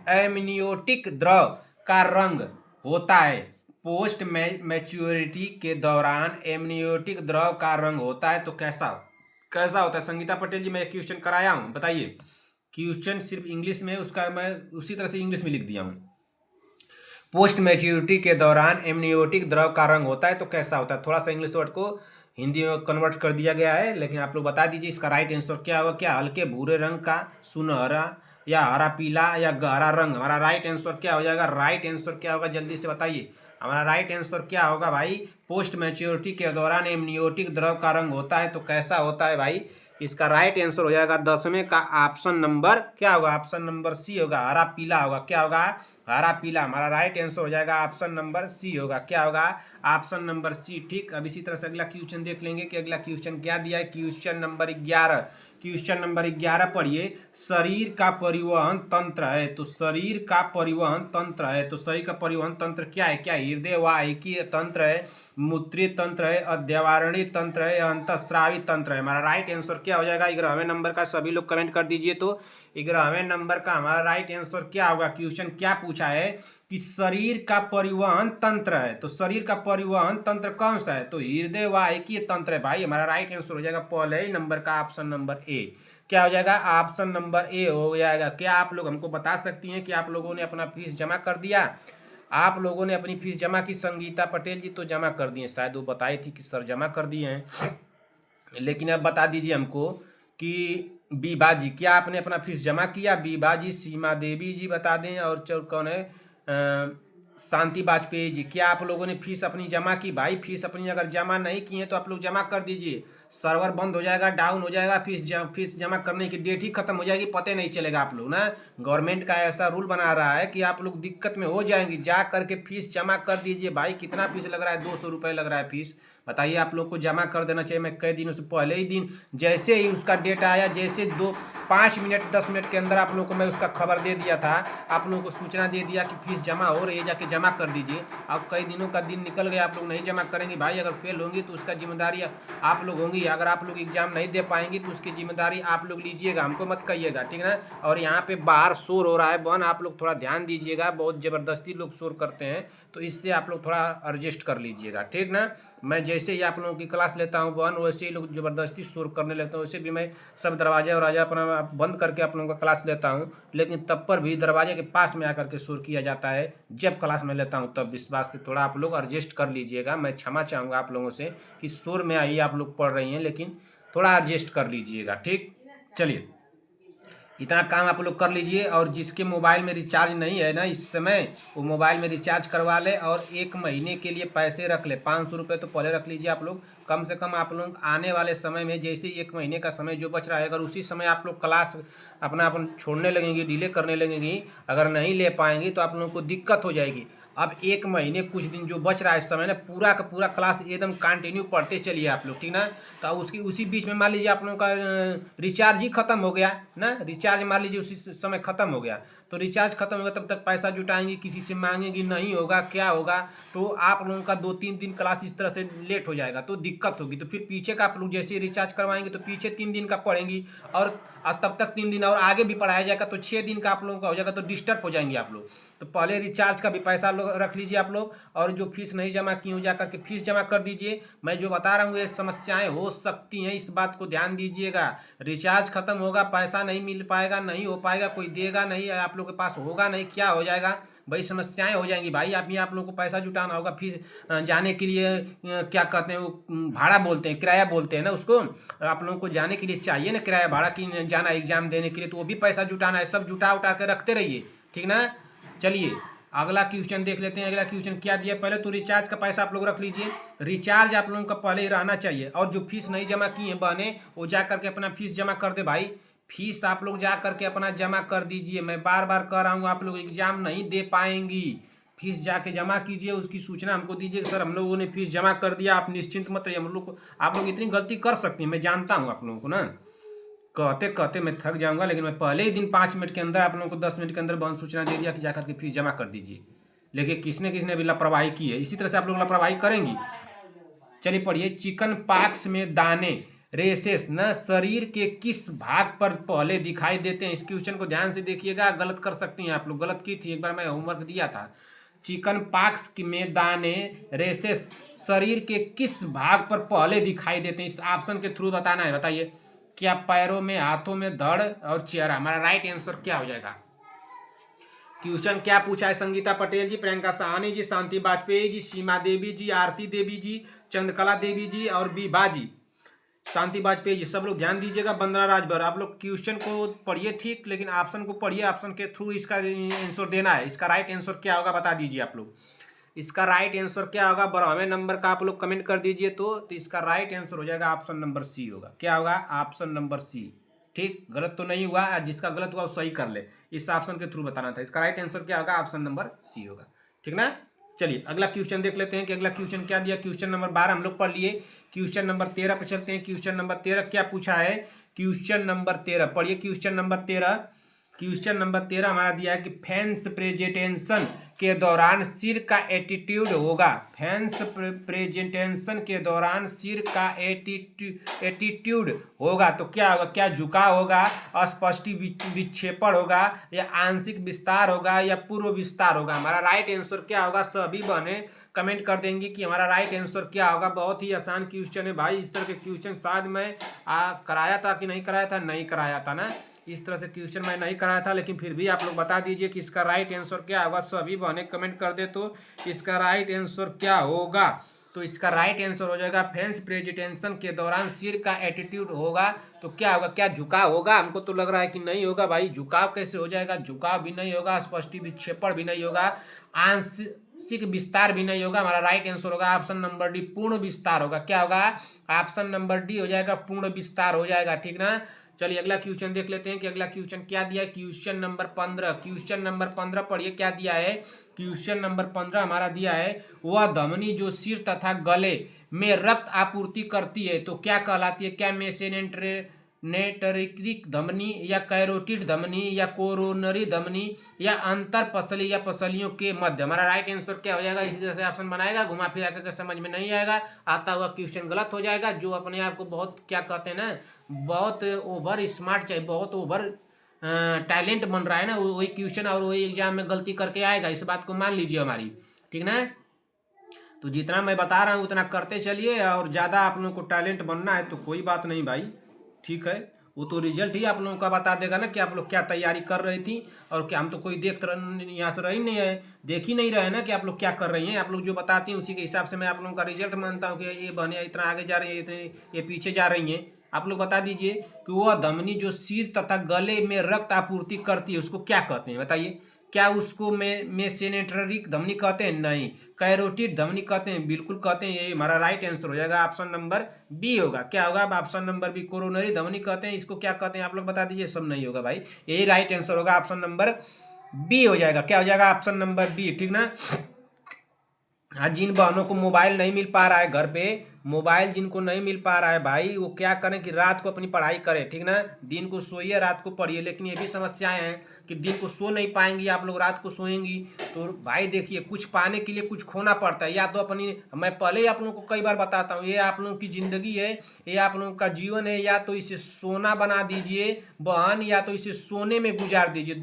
एमनियोटिक द्रव का रंग होता है। पोस्ट मैच्योरिटी के दौरान एमनियोटिक द्रव का रंग होता है तो कैसा होता है? संगीता पटेल जी मैं क्वेश्चन कराया हूँ, बताइए। क्वेश्चन सिर्फ इंग्लिश में, उसका मैं उसी तरह से इंग्लिश में लिख दिया हूँ। पोस्ट मैच्योरिटी के दौरान एमनियोटिक द्रव का रंग होता है तो कैसा होता है? थोड़ा सा इंग्लिश वर्ड को हिंदी में कन्वर्ट कर दिया गया है, लेकिन आप लोग बता दीजिए इसका राइट आंसर क्या होगा। क्या हल्के भूरे रंग का, सुनहरा, या हरा पीला, या गहरा रंग? हमारा राइट आंसर क्या हो जाएगा? राइट आंसर क्या होगा जल्दी से बताइए। हमारा राइट आंसर क्या होगा भाई? पोस्ट मैच्योरिटी के दौरान एमनियोटिक द्रव का रंग होता है तो कैसा होता है भाई? इसका राइट आंसर हो जाएगा 10वें का ऑप्शन नंबर क्या होगा? ऑप्शन नंबर सी होगा, हरा पीला होगा। क्या होगा? हरा पीला। हमारा राइट आंसर हो जाएगा ऑप्शन नंबर सी होगा। क्या होगा? Option number C. ठीक, अब इसी तरह से अगला क्वेश्चन देख लेंगे कि अगला क्वेश्चन क्या दिया है। क्वेश्चन नंबर 11, क्वेश्चन नंबर 11 पढ़िए। शरीर का परिवहन तंत्र है तो शरीर का परिवहन तंत्र है तो शरीर का परिवहन तंत्र क्या है? क्या हृदय वाहिकीय तंत्र है, मूत्रीय तंत्र है, अध्यवरणीय तंत्र है, अंतःस्रावी तंत्र है? हमारा राइट आंसर क्या हो जाएगा? 11वें नंबर का सभी लोग कमेंट कर दीजिए। तो 11वें नंबर का हमारा राइट आंसर क्या होगा? क्वेश्चन क्या पूछा है कि शरीर का परिवहन तंत्र है तो शरीर का परिवहन तंत्र कौन सा है? तो हृदय वाहिकीय तंत्र है भाई। हमारा राइट आंसर हो जाएगा पहले ही नंबर का ऑप्शन नंबर ए। क्या हो जाएगा? ऑप्शन नंबर ए हो जाएगा। क्या आप लोग हमको बता सकती हैं कि आप लोगों ने अपना फीस जमा कर दिया? आप लोगों ने अपनी फीस जमा की? संगीता पटेल जी तो जमा कर दिए, शायद वो बताई थी कि सर जमा कर दिए हैं। लेकिन अब बता दीजिए हमको कि बीबा जी, क्या आपने अपना फीस जमा किया? बीबा जी, सीमा देवी जी बता दें, और कौन है, शांति वाजपेयी जी, क्या आप लोगों ने फीस अपनी जमा की? भाई फीस अपनी अगर जमा नहीं की है तो आप लोग जमा कर दीजिए। सर्वर बंद हो जाएगा, डाउन हो जाएगा, फीस जमा करने की डेट ही खत्म हो जाएगी, पता नहीं चलेगा। आप लोग ना, गवर्नमेंट का ऐसा रूल बना रहा है कि आप लोग दिक्कत में हो जाएंगे। जा करके फीस जमा कर दीजिए भाई। कितना फीस लग रहा है? 200 रुपये लग रहा है फीस। बताइए, आप लोग को जमा कर देना चाहिए। मैं कई दिनों से पहले ही दिन, जैसे ही उसका डेट आया, जैसे 5 मिनट 10 मिनट के अंदर आप लोगों को मैं उसका खबर दे दिया था, आप लोगों को सूचना दे दिया कि फीस जमा हो रही है, जाके जमा कर दीजिए। अब कई दिनों का दिन निकल गया, आप लोग नहीं जमा करेंगे भाई। अगर फेल होंगी तो उसका जिम्मेदारी आप लोग होंगी। अगर आप लोग एग्जाम नहीं दे पाएंगे तो उसकी जिम्मेदारी आप लोग लीजिएगा, हमको मत कहिएगा, ठीक है ना। और यहाँ पे बाहर शोर हो रहा है बहन, आप लोग थोड़ा ध्यान दीजिएगा, बहुत ज़बरदस्ती लोग शोर करते हैं, तो इससे आप लोग थोड़ा एडजस्ट कर लीजिएगा, ठीक ना। मैं जैसे ही आप लोगों की क्लास लेता हूँ बहन, वैसे ही लोग ज़बरदस्ती शोर करने लगते हैं। वैसे भी मैं सब दरवाजे वरवाजे अपना बंद करके आप लोगों का क्लास लेता हूँ, लेकिन तब पर भी दरवाजे के पास में आकर के शोर किया जाता है जब क्लास में लेता हूँ तब। विश्वास से थोड़ा आप लोग एडजस्ट कर लीजिएगा। मैं क्षमा चाहूँगा आप लोगों से कि शोर में आइए, आप लोग पढ़ रही हैं, लेकिन थोड़ा एडजस्ट कर लीजिएगा, ठीक। चलिए, इतना काम आप लोग कर लीजिए। और जिसके मोबाइल में रिचार्ज नहीं है ना इस समय, वो मोबाइल में रिचार्ज करवा ले और 1 महीने के लिए पैसे रख ले। 500 रुपये तो पहले रख लीजिए आप लोग, कम से कम। आप लोग आने वाले समय में, जैसे 1 महीने का समय जो बच रहा है, अगर उसी समय आप लोग क्लास अपना छोड़ने लगेंगी, डिले करने लगेंगी, अगर नहीं ले पाएंगी तो आप लोगों को दिक्कत हो जाएगी। अब 1 महीने कुछ दिन जो बच रहा है इस समय ना, पूरा का पूरा क्लास एकदम कंटिन्यू पढ़ते चलिए आप लोग, ठीक ना। तो उसकी उसी बीच में मान लीजिए आप लोगों का रिचार्ज ही खत्म हो गया ना, रिचार्ज मान लीजिए उसी समय खत्म हो गया, तो रिचार्ज खत्म होगा तब तक पैसा जुटाएंगे, किसी से मांगेंगे, नहीं होगा, क्या होगा, तो आप लोगों का 2-3 दिन क्लास इस तरह से लेट हो जाएगा, तो दिक्कत होगी। तो फिर पीछे का आप लोग जैसे रिचार्ज करवाएंगे तो पीछे 3 दिन का पढ़ेंगी, और तब तक 3 दिन और आगे भी पढ़ाया जाएगा, तो 6 दिन का आप लोगों का हो जाएगा, तो डिस्टर्ब हो जाएंगे आप लोग। तो पहले रिचार्ज का भी पैसा रख लीजिए आप लोग, और जो फीस नहीं जमा की हो जा करके फीस जमा कर दीजिए। मैं जो बता रहा हूँ ये समस्याएं हो सकती हैं, इस बात को ध्यान दीजिएगा। रिचार्ज खत्म होगा, पैसा नहीं मिल पाएगा, नहीं हो पाएगा, कोई देगा नहीं, आप लोग के पास होगा नहीं, क्या हो जाएगा भाई, समस्याएं हो जाएंगी भाई। आप लोगों को पैसा जुटाना होगा, फीस जाने के लिए क्या कहते हैं वो, भाड़ा बोलते हैं, किराया बोलते हैं ना उसको, आप लोगों को जाने के लिए चाहिए ना किराया भाड़ा की, जाना एग्जाम देने के लिए, तो वो भी पैसा जुटाना है, सब जुटा उठा के रखते रहिए, ठीक ना। चलिए अगला क्वेश्चन देख लेते हैं। अगला क्वेश्चन क्या दिया, पहले तो रिचार्ज का पैसा आप लोग रख लीजिए, रिचार्ज आप लोगों का पहले ही रहना चाहिए, और जो फीस नहीं जमा की है बहने वो जा करके अपना फीस जमा कर दे भाई, फीस आप लोग जा करके अपना जमा कर दीजिए। मैं बार बार कह रहा हूँ, आप लोग एग्जाम नहीं दे पाएंगी, फीस जाके जमा कीजिए, उसकी सूचना हमको दीजिए कि सर हम लोगों ने फीस जमा कर दिया, आप निश्चिंत मत रहिए। हम लोग, आप लोग इतनी गलती कर सकती हैं, मैं जानता हूँ आप लोगों को ना, कहते कहते मैं थक जाऊंगा, लेकिन मैं पहले ही दिन 5 मिनट के अंदर आप लोगों को 10 मिनट के अंदर बंद सूचना दे दिया कि जाकर के फीस जमा कर दीजिए, लेकिन किसने किसने भी लापरवाही की है, इसी तरह से आप लोग लापरवाही करेंगी। चलिए पढ़िए, चिकन पॉक्स में दाने रेसेस न शरीर के किस भाग पर पहले दिखाई देते हैं। इस क्वेश्चन को ध्यान से देखिएगा, गलत कर सकती हैं आप लोग, गलत की थी एक बार, मैं होमवर्क दिया था। चिकन पॉक्स में दाने रेसेस शरीर के किस भाग पर पहले दिखाई देते हैं, इस ऑप्शन के थ्रू बताना है। बताइए, क्या पैरों में, हाथों में, धड़ और चेहरा। हमारा राइट आंसर क्या हो जाएगा। क्वेश्चन क्या पूछा है, संगीता पटेल जी, प्रियंका सहानी जी, शांति वाजपेयी जी, सीमा देवी जी, आरती देवी जी, चंद्रकला देवी जी और विभा जी, शांति वाजपेयी जी, सब लोग ध्यान दीजिएगा। वंदना राजभर, आप लोग क्वेश्चन को पढ़िए ठीक, लेकिन ऑप्शन को पढ़िए, ऑप्शन के थ्रू इसका आंसर देना है। इसका राइट आंसर क्या होगा बता दीजिए आप लोग, इसका राइट आंसर क्या होगा, 12वें नंबर का आप लोग कमेंट कर दीजिए। तो इसका राइट आंसर हो जाएगा ऑप्शन नंबर सी होगा। क्या होगा, ऑप्शन नंबर सी। ठीक, गलत तो नहीं हुआ, जिसका गलत हुआ वो सही कर ले, इस ऑप्शन के थ्रू बताना था। इसका राइट आंसर क्या होगा, ऑप्शन नंबर सी होगा, ठीक ना। चलिए अगला क्वेश्चन देख लेते हैं कि अगला क्वेश्चन क्या दिया। क्वेश्चन नंबर 12 हम लोग पढ़ लिए, क्वेश्चन नंबर 13 पे चलते हैं। क्वेश्चन नंबर 13 क्या पूछा है, क्वेश्चन नंबर 13 पढ़िए। क्वेश्चन नंबर 13, क्वेश्चन नंबर 13 हमारा दिया है कि फैंस प्रेजेंटेशन के दौरान सिर का एटीट्यूड होगा। फैंस प्रेजेंटेशन के दौरान सिर का एटीट्यूड होगा तो क्या होगा, क्या झुकाव होगा, अस्पष्ट विक्षेपण होगा, या आंशिक विस्तार होगा, या पूर्व विस्तार होगा। हमारा राइट आंसर क्या होगा, सभी बने कमेंट कर देंगे कि हमारा राइट आंसर क्या होगा। बहुत ही आसान क्वेश्चन है भाई, इस तरह के क्वेश्चन शायद मैं कराया था कि नहीं कराया था, नहीं कराया था ना, इस तरह से क्वेश्चन मैं नहीं कराया था, लेकिन फिर भी आप लोग बता दीजिए कि इसका राइट आंसर क्या होगा। सभी बहने कमेंट कर दे तो इसका राइट आंसर क्या होगा। तो इसका राइट आंसर हो जाएगा फैंस प्रेजेंटेशन के दौरान सिर का एटीट्यूड होगा। तो क्या होगा, क्या झुकाव होगा, हमको तो लग रहा है कि नहीं होगा भाई। झुकाव कैसे हो जाएगा, झुकाव भी नहीं होगा, स्पष्ट विक्षेपण भी नहीं होगा, आंशिक विस्तार भी नहीं होगा। हमारा राइट आंसर होगा ऑप्शन नंबर डी, पूर्ण विस्तार होगा। क्या होगा, ऑप्शन नंबर डी हो जाएगा, पूर्ण विस्तार हो जाएगा, ठीक ना। चलिए अगला क्वेश्चन देख लेते हैं कि अगला क्वेश्चन क्या दिया है। क्वेश्चन नंबर 15, क्वेश्चन नंबर 15 पढ़िए क्या दिया है। क्वेश्चन नंबर 15 हमारा दिया है, वह धमनी जो सिर तथा गले में रक्त आपूर्ति करती है तो क्या कहलाती है। क्या मेसेनेटरिक धमनी, या कैरोटिड धमनी, या कोरोनरी धमनी, या अंतर पसली या पसलियों के मध्य। हमारा राइट आंसर क्या हो जाएगा। इसी तरह से ऑप्शन बनाएगा, घुमा फिरा करके समझ में नहीं आएगा, आता हुआ क्वेश्चन गलत हो जाएगा। जो अपने आप को बहुत क्या कहते हैं ना, बहुत ओवर स्मार्ट चाहिए, बहुत ओवर टैलेंट बन रहा है ना, वही क्वेश्चन और वही एग्जाम में गलती करके आएगा, इस बात को मान लीजिए हमारी, ठीक ना। तो जितना मैं बता रहा हूँ उतना करते चलिए, और ज़्यादा आप लोगों को टैलेंट बनना है तो कोई बात नहीं भाई, ठीक है। वो तो रिजल्ट ही आप लोगों का बता देगा ना कि आप लोग क्या तैयारी कर रही थी, और क्या हम तो कोई देख यहाँ से रही नहीं है, देख ही नहीं रहे ना कि आप लोग क्या कर रही हैं। आप लोग जो बताती हैं उसी के हिसाब से मैं आप लोगों का रिजल्ट मानता हूँ कि ये बहने इतना आगे जा रही है, इतने ये पीछे जा रही हैं। आप लोग बता दीजिए कि वह धमनी जो सिर तथा गले में रक्त आपूर्ति करती है उसको क्या कहते हैं, बताइए। क्या उसको मेसेनेटरिक धमनी कहते हैं, नहीं। कैरोटिड धमनी कहते हैं, बिल्कुल कहते हैं। ये हमारा राइट आंसर हो जाएगा, ऑप्शन नंबर बी होगा। क्या होगा, ऑप्शन नंबर बी, कोरोनरी धमनी कहते हैं, इसको क्या कहते हैं आप लोग बता दीजिए। सब नहीं होगा भाई, यही राइट आंसर होगा, ऑप्शन नंबर बी हो जाएगा। क्या हो जाएगा, ऑप्शन नंबर बी, ठीक ना। हाँ, जिन बहनों को मोबाइल नहीं मिल पा रहा है घर पे, मोबाइल जिनको नहीं मिल पा रहा है भाई, वो क्या करें कि रात को अपनी पढ़ाई करें, ठीक ना। दिन को सोइए, रात को पढ़िए। लेकिन ये भी समस्याएं हैं कि दिन को सो नहीं पाएंगी आप लोग, रात को सोएंगी तो भाई देखिए, कुछ पाने के लिए कुछ खोना पड़ता है। या तो अपनी, मैं पहले ही आप लोगों को कई बार बताता हूँ, ये आप लोगों की ज़िंदगी है, ये आप लोगों का जीवन है। या तो इसे सोना बना दीजिए बहन, या तो इसे सोने में गुजार दीजिए।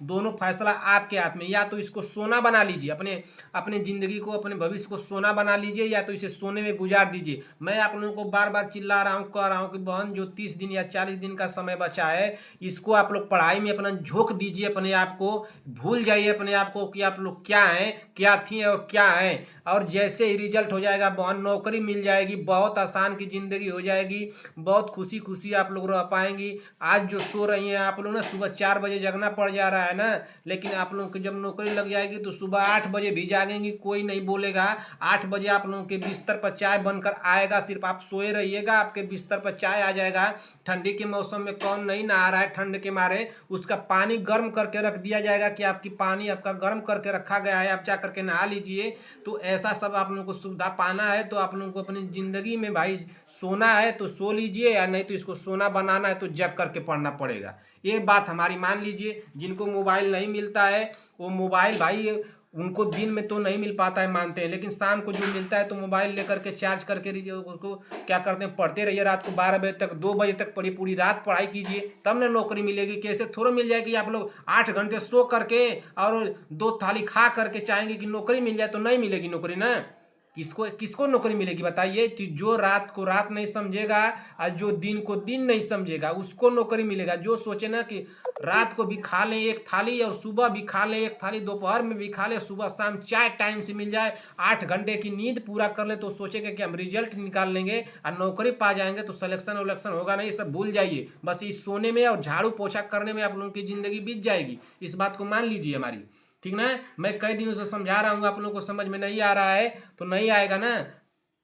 दोनों फैसला आपके हाथ में। या तो इसको सोना बना लीजिए, अपने अपने ज़िंदगी को, अपने भविष्य को सोना बना लीजिए, या तो इसे सोने में गुजार दीजिए। मैं आप लोगों को बार बार चिल्ला रहा हूँ, कह रहा हूँ कि बहन, जो 30 दिन या 40 दिन का समय बचा है, इसको आप लोग पढ़ाई में अपना झोंक दीजिए। अपने आप को भूल जाइए, अपने आप को कि आप लोग क्या हैं, क्या थी और क्या हैं। और जैसे ही रिजल्ट हो जाएगा बहन, नौकरी मिल जाएगी, बहुत आसान की ज़िंदगी हो जाएगी, बहुत खुशी खुशी आप लोग रह पाएंगी। आज जो सो रही हैं आप लोग ना, सुबह 4 बजे जगना पड़ जा रहा है ना, लेकिन आप लोगों की जब नौकरी लग जाएगी तो सुबह 8 बजे भी जागेंगी, कोई नहीं बोलेगा। 8 बजे आप लोगों के बिस्तर पर चाय बनकर आएगा, सिर्फ आप सोए रहिएगा, आपके बिस्तर पर चाय आ जाएगा। ठंडी के मौसम में कौन नहीं नहा रहा है ठंड के मारे, उसका पानी गर्म करके रख दिया जाएगा कि आपकी पानी आपका गर्म करके रखा गया है, आप जा करके नहा लीजिए। तो ऐसा सब आप लोगों को सुविधा पाना है तो आप लोगों को अपनी ज़िंदगी में भाई सोना है तो सो लीजिए, या नहीं तो इसको सोना बनाना है तो जग करके पढ़ना पड़ेगा। ये बात हमारी मान लीजिए। जिनको मोबाइल नहीं मिलता है, वो मोबाइल भाई उनको दिन में तो नहीं मिल पाता है मानते हैं, लेकिन शाम को जो मिलता है तो मोबाइल लेकर के चार्ज करके उसको क्या करते हैं, पढ़ते रहिए। रात को 12 बजे तक, 2 बजे तक पढ़िए, पूरी रात पढ़ाई कीजिए, तब ना नौकरी मिलेगी। कैसे थोड़ा मिल जाएगी। आप लोग 8 घंटे सो करके और 2 थाली खा करके चाहेंगे कि नौकरी मिल जाए, तो नहीं मिलेगी नौकरी ना। किसको किसको नौकरी मिलेगी बताइए। तो जो रात को रात नहीं समझेगा और जो दिन को दिन नहीं समझेगा, उसको नौकरी मिलेगा। जो सोचे ना कि रात को भी खा लें एक थाली और सुबह भी खा लें एक थाली, दोपहर में भी खा लें, सुबह शाम चाय टाइम से मिल जाए, 8 घंटे की नींद पूरा कर ले, तो सोचेंगे कि हम रिजल्ट निकाल लेंगे और नौकरी पा जाएंगे, तो सिलेक्शन वलेक्शन होगा नहीं। सब भूल जाइए, बस इस सोने में और झाड़ू पोछा करने में आप लोगों की ज़िंदगी बीत जाएगी। इस बात को मान लीजिए हमारी, ठीक ना। मैं कई दिनों से समझा रहा हूँ, आप लोगों को समझ में नहीं आ रहा है तो नहीं आएगा ना।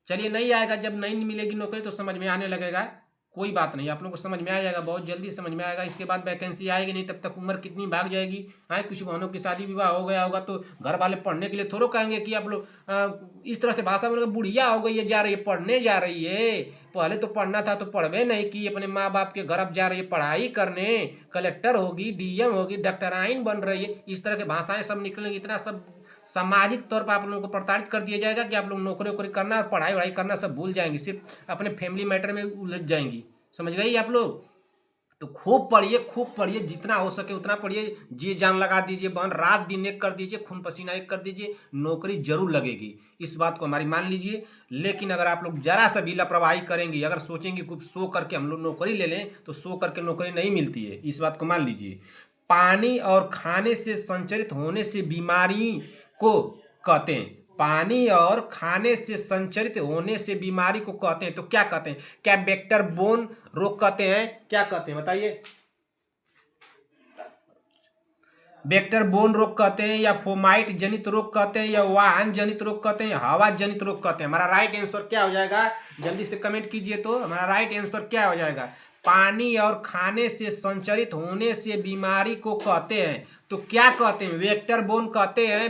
चलिए, नहीं आएगा, जब नहीं मिलेगी नौकरी तो समझ में आने लगेगा। कोई बात नहीं, आप लोगों को समझ में आ जाएगा, बहुत जल्दी समझ में आएगा। इसके बाद वैकेंसी आएगी नहीं, तब तक उम्र कितनी भाग जाएगी। हाँ, कुछ बहनों की शादी विवाह हो गया होगा तो घर वाले पढ़ने के लिए थोड़ा कहेंगे कि आप लोग इस तरह से भाषा बोलोगे, बुढ़िया हो गई है, जा रही है पढ़ने, जा रही है। पहले तो पढ़ना था तो पढ़वे नहीं की, अपने माँ बाप के घर अब जा रही है पढ़ाई करने, कलेक्टर होगी, डीएम होगी, डॉक्टराइन बन रही है। इस तरह की भाषाएं सब निकलेंगी। इतना सब सामाजिक तौर पर आप लोगों को प्रताड़ित कर दिया जाएगा कि आप लोग नौकरी वोकरी करना और पढ़ाई वढ़ाई करना सब भूल जाएंगे, सिर्फ अपने फैमिली मैटर में उलझ जाएंगी। समझ गई आप लोग। तो खूब पढ़िए, खूब पढ़िए, जितना हो सके उतना पढ़िए, जी जान लगा दीजिए बहन, रात दिन एक कर दीजिए, खून पसीना एक कर दीजिए, नौकरी जरूर लगेगी। इस बात को हमारी मान लीजिए। लेकिन अगर आप लोग जरा सा भी लापरवाही करेंगी, अगर सोचेंगे कुछ सो करके हम लोग नौकरी ले लें, तो सो करके नौकरी नहीं मिलती है। इस बात को मान लीजिए। पानी और खाने से संचरित होने से बीमारी को कहते हैं। पानी और खाने से संचरित होने से बीमारी को कहते हैं। तो क्या कहते हैं? क्या वेक्टर बोन रोग कहते हैं? क्या कहते हैं बताइए? वेक्टर बोन रोग कहते हैं, या फोमाइट जनित रोग कहते हैं, या वाहन जनित रोग कहते हैं, या हवा जनित रोग कहते हैं। हमारा राइट आंसर क्या हो जाएगा? जल्दी से कमेंट कीजिए। तो हमारा राइट आंसर क्या हो जाएगा? पानी और खाने से संचरित होने से बीमारी को कहते हैं। तो क्या कहते हैं? वेक्टर बोन कहते हैं,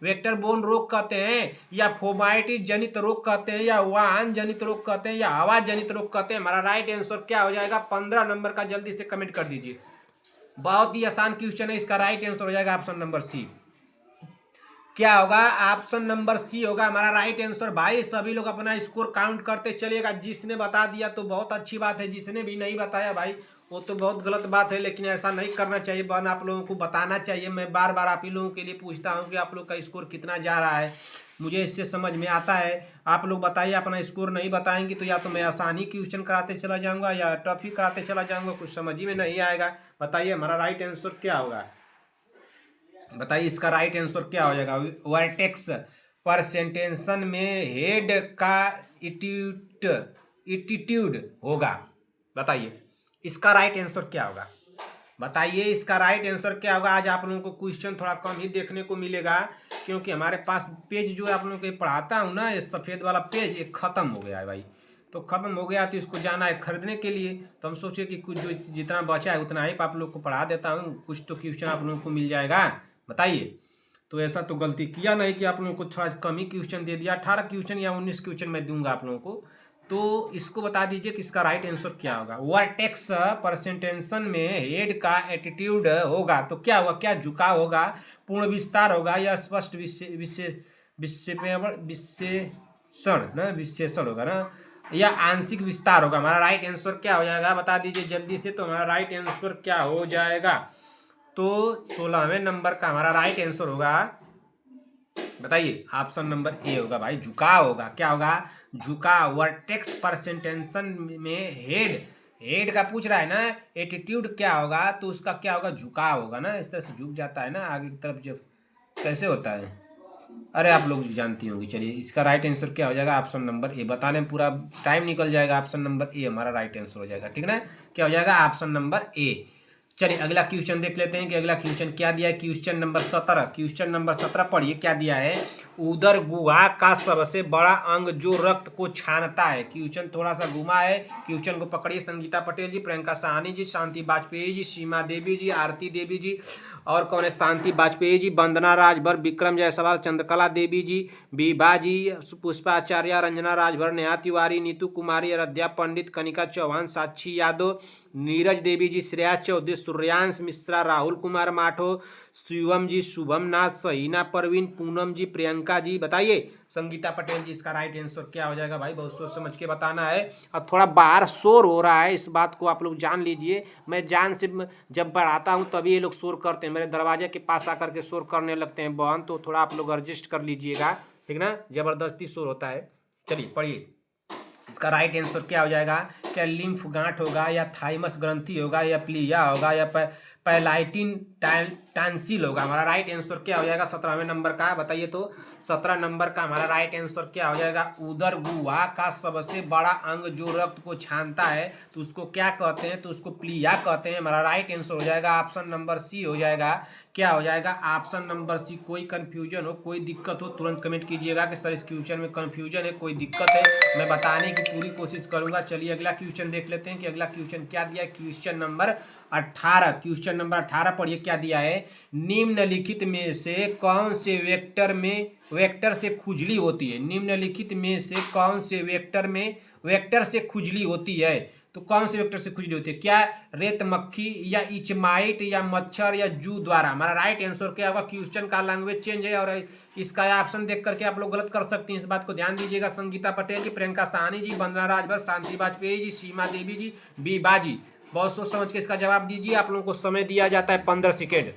वेक्टर बोन रोग कहते हैं, या फोमाइटिस जनित रोग कहते हैं, या वाहन जनित रोग कहते हैं, या हवा जनित रोग कहते हैं। हमारा राइट आंसर क्या हो जाएगा? 15 नंबर का जल्दी से कमेंट कर दीजिए। बहुत ही आसान क्वेश्चन है, इसका राइट आंसर हो जाएगा ऑप्शन नंबर सी। क्या होगा? ऑप्शन नंबर सी होगा हमारा राइट आंसर। भाई सभी लोग अपना स्कोर काउंट करते चलिएगा। जिसने बता दिया तो बहुत अच्छी बात है, जिसने भी नहीं बताया भाई वो तो बहुत गलत बात है। लेकिन ऐसा नहीं करना चाहिए बहन, आप लोगों को बताना चाहिए। मैं बार बार आप ही लोगों के लिए पूछता हूँ कि आप लोग का स्कोर कितना जा रहा है, मुझे इससे समझ में आता है। आप लोग बताइए, अपना स्कोर नहीं बताएंगे तो या तो मैं आसानी क्वेश्चन कराते चला जाऊँगा या टफ ही कराते चला जाऊँगा, कुछ समझ ही में नहीं आएगा। बताइए हमारा राइट आंसर क्या होगा? बताइए इसका राइट आंसर क्या हो जाएगा? वर्टेक्स पर सेंटेंसन में हेड का एटीट्यूड होगा। बताइए इसका राइट आंसर क्या होगा? बताइए इसका राइट आंसर क्या होगा? आज आप लोगों को क्वेश्चन थोड़ा कम ही देखने को मिलेगा, क्योंकि हमारे पास पेज जो आप लोगों को पढ़ाता हूँ ना, ये सफ़ेद वाला पेज ये ख़त्म हो गया है भाई। तो ख़त्म हो गया तो इसको जाना है खरीदने के लिए। तो हम सोचे कि कुछ जो जितना बचा है उतना ही आप लोग को पढ़ा देता हूँ, कुछ तो क्वेश्चन आप लोगों को मिल जाएगा। बताइए। तो ऐसा तो गलती किया नहीं कि आप लोगों को थोड़ा कम ही क्वेश्चन दे दिया। 18 क्वेश्चन या 19 क्वेश्चन मैं दूंगा आप लोगों को। तो इसको बता दीजिए कि इसका राइट आंसर क्या होगा। वर्टेक्स परसेंटेशन में हेड का एटीट्यूड होगा तो क्या होगा, क्या झुकाव होगा, पूर्ण विस्तार होगा या स्पष्ट विशेषण ना, विशेषण होगा ना, या आंशिक विस्तार होगा। हमारा राइट आंसर क्या हो जाएगा बता दीजिए जल्दी से। तो हमारा राइट आंसर क्या हो जाएगा, तो 16वें नंबर का हमारा राइट आंसर होगा, बताइए, ऑप्शन नंबर ए होगा भाई, झुकाव होगा। क्या होगा, झुकाव। वर्टेक्स परसेंटेशन में हेड का पूछ रहा है ना, एटीट्यूड क्या होगा, तो उसका क्या होगा, झुकाव होगा ना, इस तरह से झुक जाता है ना आगे की तरफ, जब कैसे होता है, अरे आप लोग जानती होंगी। चलिए इसका राइट आंसर क्या हो जाएगा, ऑप्शन नंबर ए। बताने में पूरा टाइम निकल जाएगा, ऑप्शन नंबर ए हमारा राइट आंसर हो जाएगा, ठीक ना। क्या हो जाएगा, ऑप्शन नंबर ए। चलिए अगला क्वेश्चन देख लेते हैं कि अगला क्वेश्चन क्या दिया है। क्वेश्चन नंबर 17, क्वेश्चन नंबर 17 पढ़िए क्या दिया है। उदर गुहा का सबसे बड़ा अंग जो रक्त को छानता है। क्वेश्चन थोड़ा सा घुमा है, क्वेश्चन को पकड़िए। संगीता पटेल जी, प्रियंका साहनी जी, शांति वाजपेयी जी, सीमा देवी जी, आरती देवी जी, और कौन है, शांति वाजपेयी जी, वंदना राजभर, विक्रम जायसवाल, चंद्रकला देवी जी, विभा जी, पुष्पाचार्य, रंजना राजभर, नेहा तिवारी, नीतू कुमारी, आराध्या पंडित, कनिका चौहान, साक्षी यादव, नीरज देवी जी, श्रेया चौधरी, सूर्यांश मिश्रा, राहुल कुमार माठो, शिवम जी, शुभम नाथ, सहीना परवीन, पूनम जी, प्रियंका जी। बताइए संगीता पटेल जी, इसका राइट आंसर क्या हो जाएगा भाई, बहुत सोच समझ के बताना है। और थोड़ा बाहर शोर हो रहा है, इस बात को आप लोग जान लीजिए। मैं जान से जब पढ़ाता हूँ तभी ये लोग शोर करते हैं, मेरे दरवाजे के पास आकर के शोर करने लगते हैं बहन, तो थोड़ा आप लोग एडजस्ट कर लीजिएगा, ठीक ना, जबरदस्ती शोर होता है। चलिए पढ़िए इसका राइट आंसर क्या हो जाएगा। क्या लिम्फ गांठ होगा, या थाइमस ग्रंथि होगा, या प्लिया होगा, या पैलाइटिन टांसिल होगा। हमारा राइट आंसर क्या हो जाएगा 17वें नंबर का, बताइए तो। 17 नंबर का हमारा राइट आंसर क्या हो जाएगा। उदर गुहा का सबसे बड़ा अंग जो रक्त को छानता है तो उसको क्या कहते हैं, तो उसको प्लिया कहते हैं। हमारा राइट आंसर हो जाएगा ऑप्शन नंबर सी हो जाएगा। क्या हो जाएगा, ऑप्शन नंबर सी। कोई कंफ्यूजन हो, कोई दिक्कत हो, तुरंत कमेंट कीजिएगा कि सर इस क्वेश्चन में कंफ्यूजन है, कोई दिक्कत है, मैं बताने की पूरी कोशिश करूंगा। चलिए अगला क्वेश्चन देख लेते हैं कि अगला क्वेश्चन क्या दिया है। क्वेश्चन नंबर 18, क्वेश्चन नंबर 18 पढ़िए क्या दिया है। निम्नलिखित में से कौन से वेक्टर से खुजली होती है। निम्नलिखित में से कौन से वेक्टर से खुजली होती है, तो कौन से वेक्टर से खुजली होती है। क्या रेत मक्खी, या इचमाइट, या मच्छर, या जू द्वारा। हमारा राइट आंसर क्या होगा। क्वेश्चन का लैंग्वेज चेंज है और इसका ऑप्शन देख करके आप लोग गलत कर सकते हैं, इस बात को ध्यान दीजिएगा। संगीता पटेल जी, प्रियंका साहनी जी, वंदना राजभर, शांति वाजपेयी जी, सीमा देवी जी, बीबा जी। बहुत सोच समझ के इसका जवाब दीजिए, आप लोगों को समय दिया जाता है 15 सेकेंड।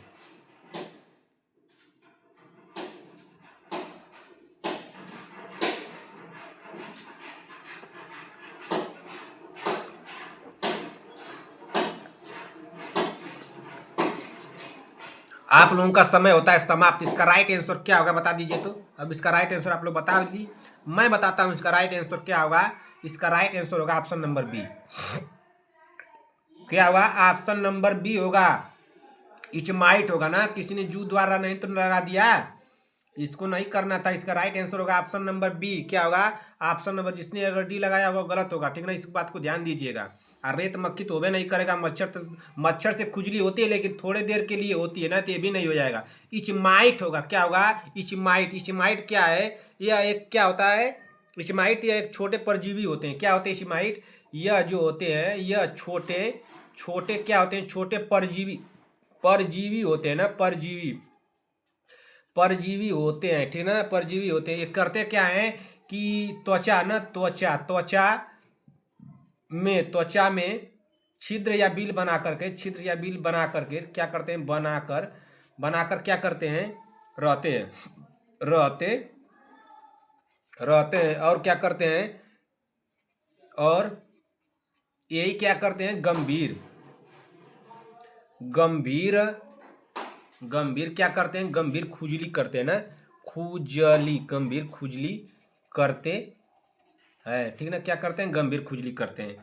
आप लोगों का समय होता है समाप्त। इसका राइट आंसर क्या होगा बता दीजिए तो। अब इसका राइट आंसर आप लोग बता दीजिए, मैं बताता हूं इसका राइट आंसर क्या होगा। इसका राइट आंसर होगा ऑप्शन नंबर बी। क्या होगा, ऑप्शन नंबर बी होगा, इचमाइट होगा ना। किसी ने जू द्वारा नहीं तो लगा दिया, इसको नहीं करना था। इसका राइट आंसर होगा ऑप्शन नंबर बी। क्या होगा, ऑप्शन नंबर, जिसने अगर डी लगाया होगा गलत होगा, ठीक ना, इस बात को ध्यान दीजिएगा। और रेत मक्खी तो होबे नहीं करेगा, मच्छर से खुजली होती है लेकिन थोड़े देर के लिए होती है ना, तो ये भी नहीं हो जाएगा। इचमाइट होगा। क्या होगा, इचमाइट। इचमाइट क्या है, यह एक क्या होता है, इचमाइट यह एक छोटे परजीवी होते हैं। क्या होते हैं इचमाइट, यह जो होते हैं यह छोटे छोटे क्या होते हैं, छोटे परजीवी होते हैं ना, परजीवी होते हैं, ठीक ना, परजीवी होते हैं। ये करते क्या है कि त्वचा में छिद्र या बिल बना करके क्या करते हैं, बनाकर क्या करते हैं, रहते हैं और क्या करते हैं, और यही क्या करते हैं, गंभीर क्या करते हैं, गंभीर खुजली करते हैं ना, गंभीर खुजली करते हैं, ठीक ना। क्या करते हैं, गंभीर खुजली करते हैं।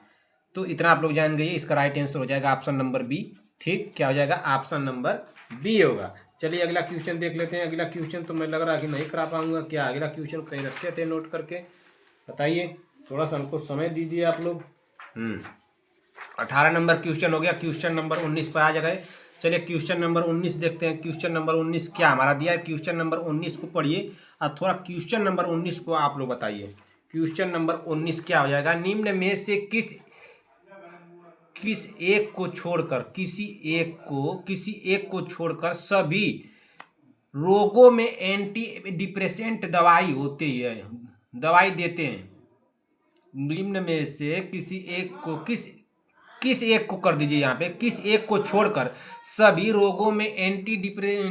तो इतना आप लोग जान गए, इसका राइट आंसर हो जाएगा ऑप्शन नंबर बी। ठीक, क्या हो जाएगा, ऑप्शन नंबर बी होगा। चलिए अगला क्वेश्चन देख लेते हैं। अगला क्वेश्चन तो मैं लग रहा है कि नहीं करा पाऊंगा। क्या अगला क्वेश्चन कहीं रखे थे नोट करके, बताइए, थोड़ा सा हमको समय दीजिए आप लोग। 18 नंबर क्वेश्चन हो गया। क्वेश्चन नंबर 19 पर आ गए। चलिए क्वेश्चन नंबर 19 देखते हैं। क्वेश्चन नंबर 19 क्या हमारा दिया है। क्वेश्चन नंबर 19 को पढ़िए और थोड़ा क्वेश्चन नंबर 19 को आप लोग बताइए। क्वेश्चन नंबर 19 क्या हो जाएगा। निम्न में से किस एक को छोड़कर किसी एक को छोड़कर सभी रोगों में एंटी डिप्रेसेंट दवाई देते हैं। निम्न में से किस एक को कर दीजिए यहाँ पे, किस एक को छोड़कर सभी रोगों में एंटी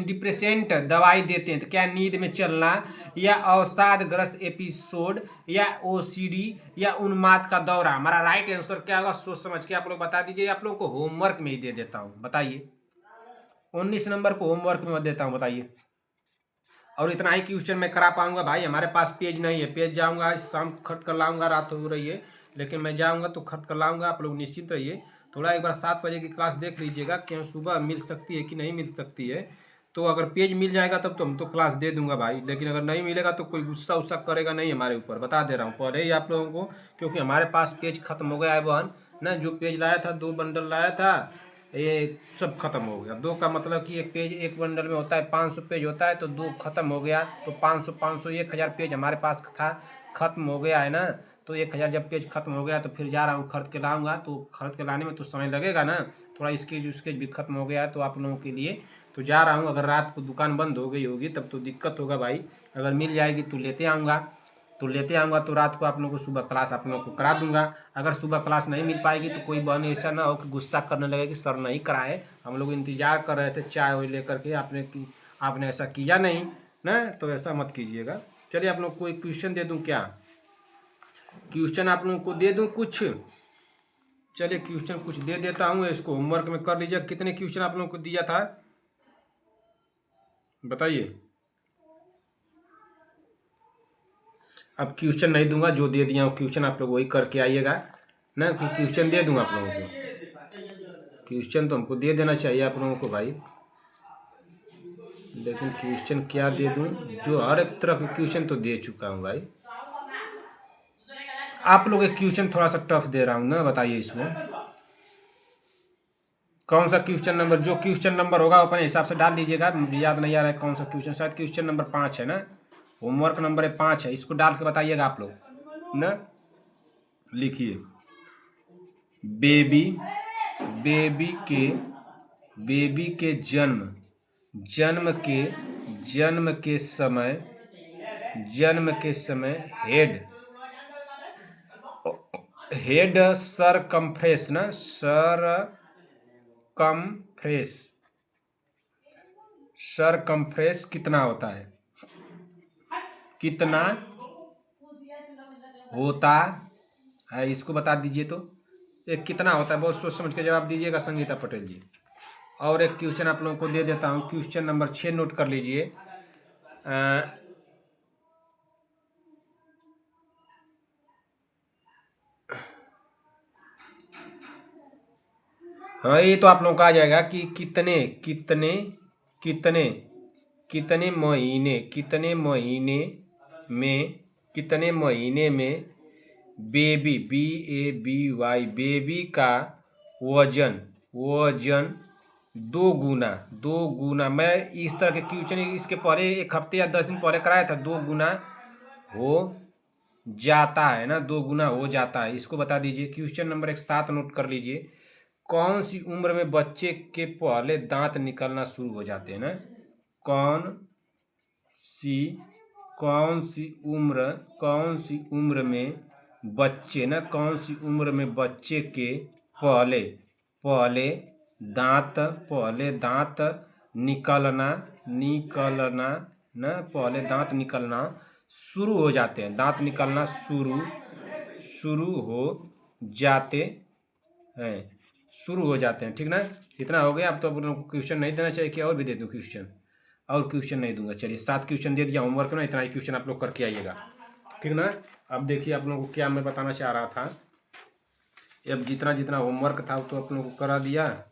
डिप्रेसेंट दवाई देते हैं। तो क्या नींद में चलना, या अवसादग्रस्त एपिसोड, या ओसीडी, या उन्माद का दौरा। हमारा राइट आंसर क्या होगा सोच समझ के आप लोग बता दीजिए। आप लोगों को होमवर्क में ही दे देता हूँ, बताइए। 19 नंबर को होमवर्क में देता हूँ, बताइए। और इतना ही क्वेश्चन मैं करा पाऊंगा भाई, हमारे पास पेज नहीं है। पेज जाऊंगा शाम खरीद कर लाऊंगा, रात हो रही है लेकिन मैं जाऊंगा तो खरीद कर लाऊंगा। आप लोग निश्चिंत रहिए। थोड़ा एक बार 7 बजे की क्लास देख लीजिएगा कि सुबह मिल सकती है कि नहीं मिल सकती है। तो अगर पेज मिल जाएगा तब तो हम तो क्लास दे दूंगा भाई, लेकिन अगर नहीं मिलेगा तो कोई गुस्सा उस्सा करेगा नहीं हमारे ऊपर, बता दे रहा हूँ पहले ही आप लोगों को। क्योंकि हमारे पास पेज खत्म हो गया है बहन ना। जो पेज लाया था 2 बंडल लाया था, ये सब खत्म हो गया। 2 का मतलब कि एक बंडल में होता है 500 पेज होता है, तो 2 खत्म हो गया। तो 500 1000 पेज हमारे पास था, खत्म हो गया है ना। तो 1000 जब पेज खत्म हो गया तो फिर जा रहा हूँ खरीद के लाऊंगा। तो खरीद के लाने में तो समय लगेगा ना, थोड़ा स्केच उसकेच भी खत्म हो गया है तो आप लोगों के लिए। तो जा रहा हूँ, अगर रात को दुकान बंद हो गई होगी तब तो दिक्कत होगा भाई। अगर मिल जाएगी तो लेते आऊँगा तो रात को आप लोगों को सुबह क्लास आप लोगों को करा दूंगा। अगर सुबह क्लास नहीं मिल पाएगी तो कोई बहन ऐसा ना हो कि गुस्सा करने लगे कि सर नहीं कराए, हम लोग इंतजार कर रहे थे चाय वाय लेकर के, आपने ऐसा किया नहीं ना, तो ऐसा मत कीजिएगा। चलिए आप लोग को एक क्वेश्चन दे दूं क्या, क्वेश्चन आप लोगों को दे दूं कुछ। चलिए क्वेश्चन कुछ दे देता हूँ, इसको होमवर्क में कर लीजिए। कितने क्वेश्चन आप लोगों को दिया था बताइए। अब क्वेश्चन नहीं दूंगा, जो दे दिया हूँ क्वेश्चन आप लोग वही करके आइएगा ना, कि क्वेश्चन दे दूंगा आप लोगों को। क्वेश्चन तो हमको दे देना चाहिए आप लोगों को भाई, लेकिन क्वेश्चन क्या दे दूं। जो हर एक तरह के क्वेश्चन तो दे चुका हूँ भाई। आप लोग एक क्वेश्चन थोड़ा सा टफ दे रहा हूँ ना, बताइए इसमें कौन सा क्वेश्चन नंबर, जो क्वेश्चन नंबर होगा अपने हिसाब से डाल लीजिएगा। मुझे याद नहीं आ रहा है कौन सा क्वेश्चन, शायद क्वेश्चन नंबर 5 है ना, होमवर्क नंबर 5 है। इसको डाल के बताइएगा आप लोग ना। लिखिए, बेबी बेबी के जन्म के समय हेड सरकमफ्रेस कितना होता है, कितना होता है, इसको बता दीजिए। तो एक कितना होता है, बहुत सोच समझ के जवाब दीजिएगा संगीता पटेल जी। और एक क्वेश्चन आप लोगों को दे देता हूँ, क्वेश्चन नंबर 6 नोट कर लीजिए। हाँ ये तो आप लोगों को आ जाएगा कि कितने महीने में बेबी का वजन 2 गुना। मैं इस तरह के क्वेश्चन इसके पहले 1 हफ्ते या 10 दिन पहले कराया था। 2 गुना हो जाता है ना, 2 गुना हो जाता है, इसको बता दीजिए। क्वेश्चन नंबर 7 नोट कर लीजिए। कौन सी उम्र में बच्चे के पहले दांत निकलना शुरू हो जाते हैं ना, कौन सी उम्र में बच्चे के पहले दांत निकलना शुरू हो जाते हैं, दांत निकलना शुरू हो जाते हैं। ठीक ना, इतना हो गया। अब तो आप लोगों को क्वेश्चन नहीं देना चाहिए कि और भी दे दूं क्वेश्चन, और क्वेश्चन नहीं दूंगा। चलिए 7 क्वेश्चन दे दिया होमवर्क में, इतना ही क्वेश्चन आप लोग करके आइएगा, ठीक ना। अब देखिए आप लोगों को क्या मैं बताना चाह रहा था। अब जितना होमवर्क था तो आप लोगों को करा दिया।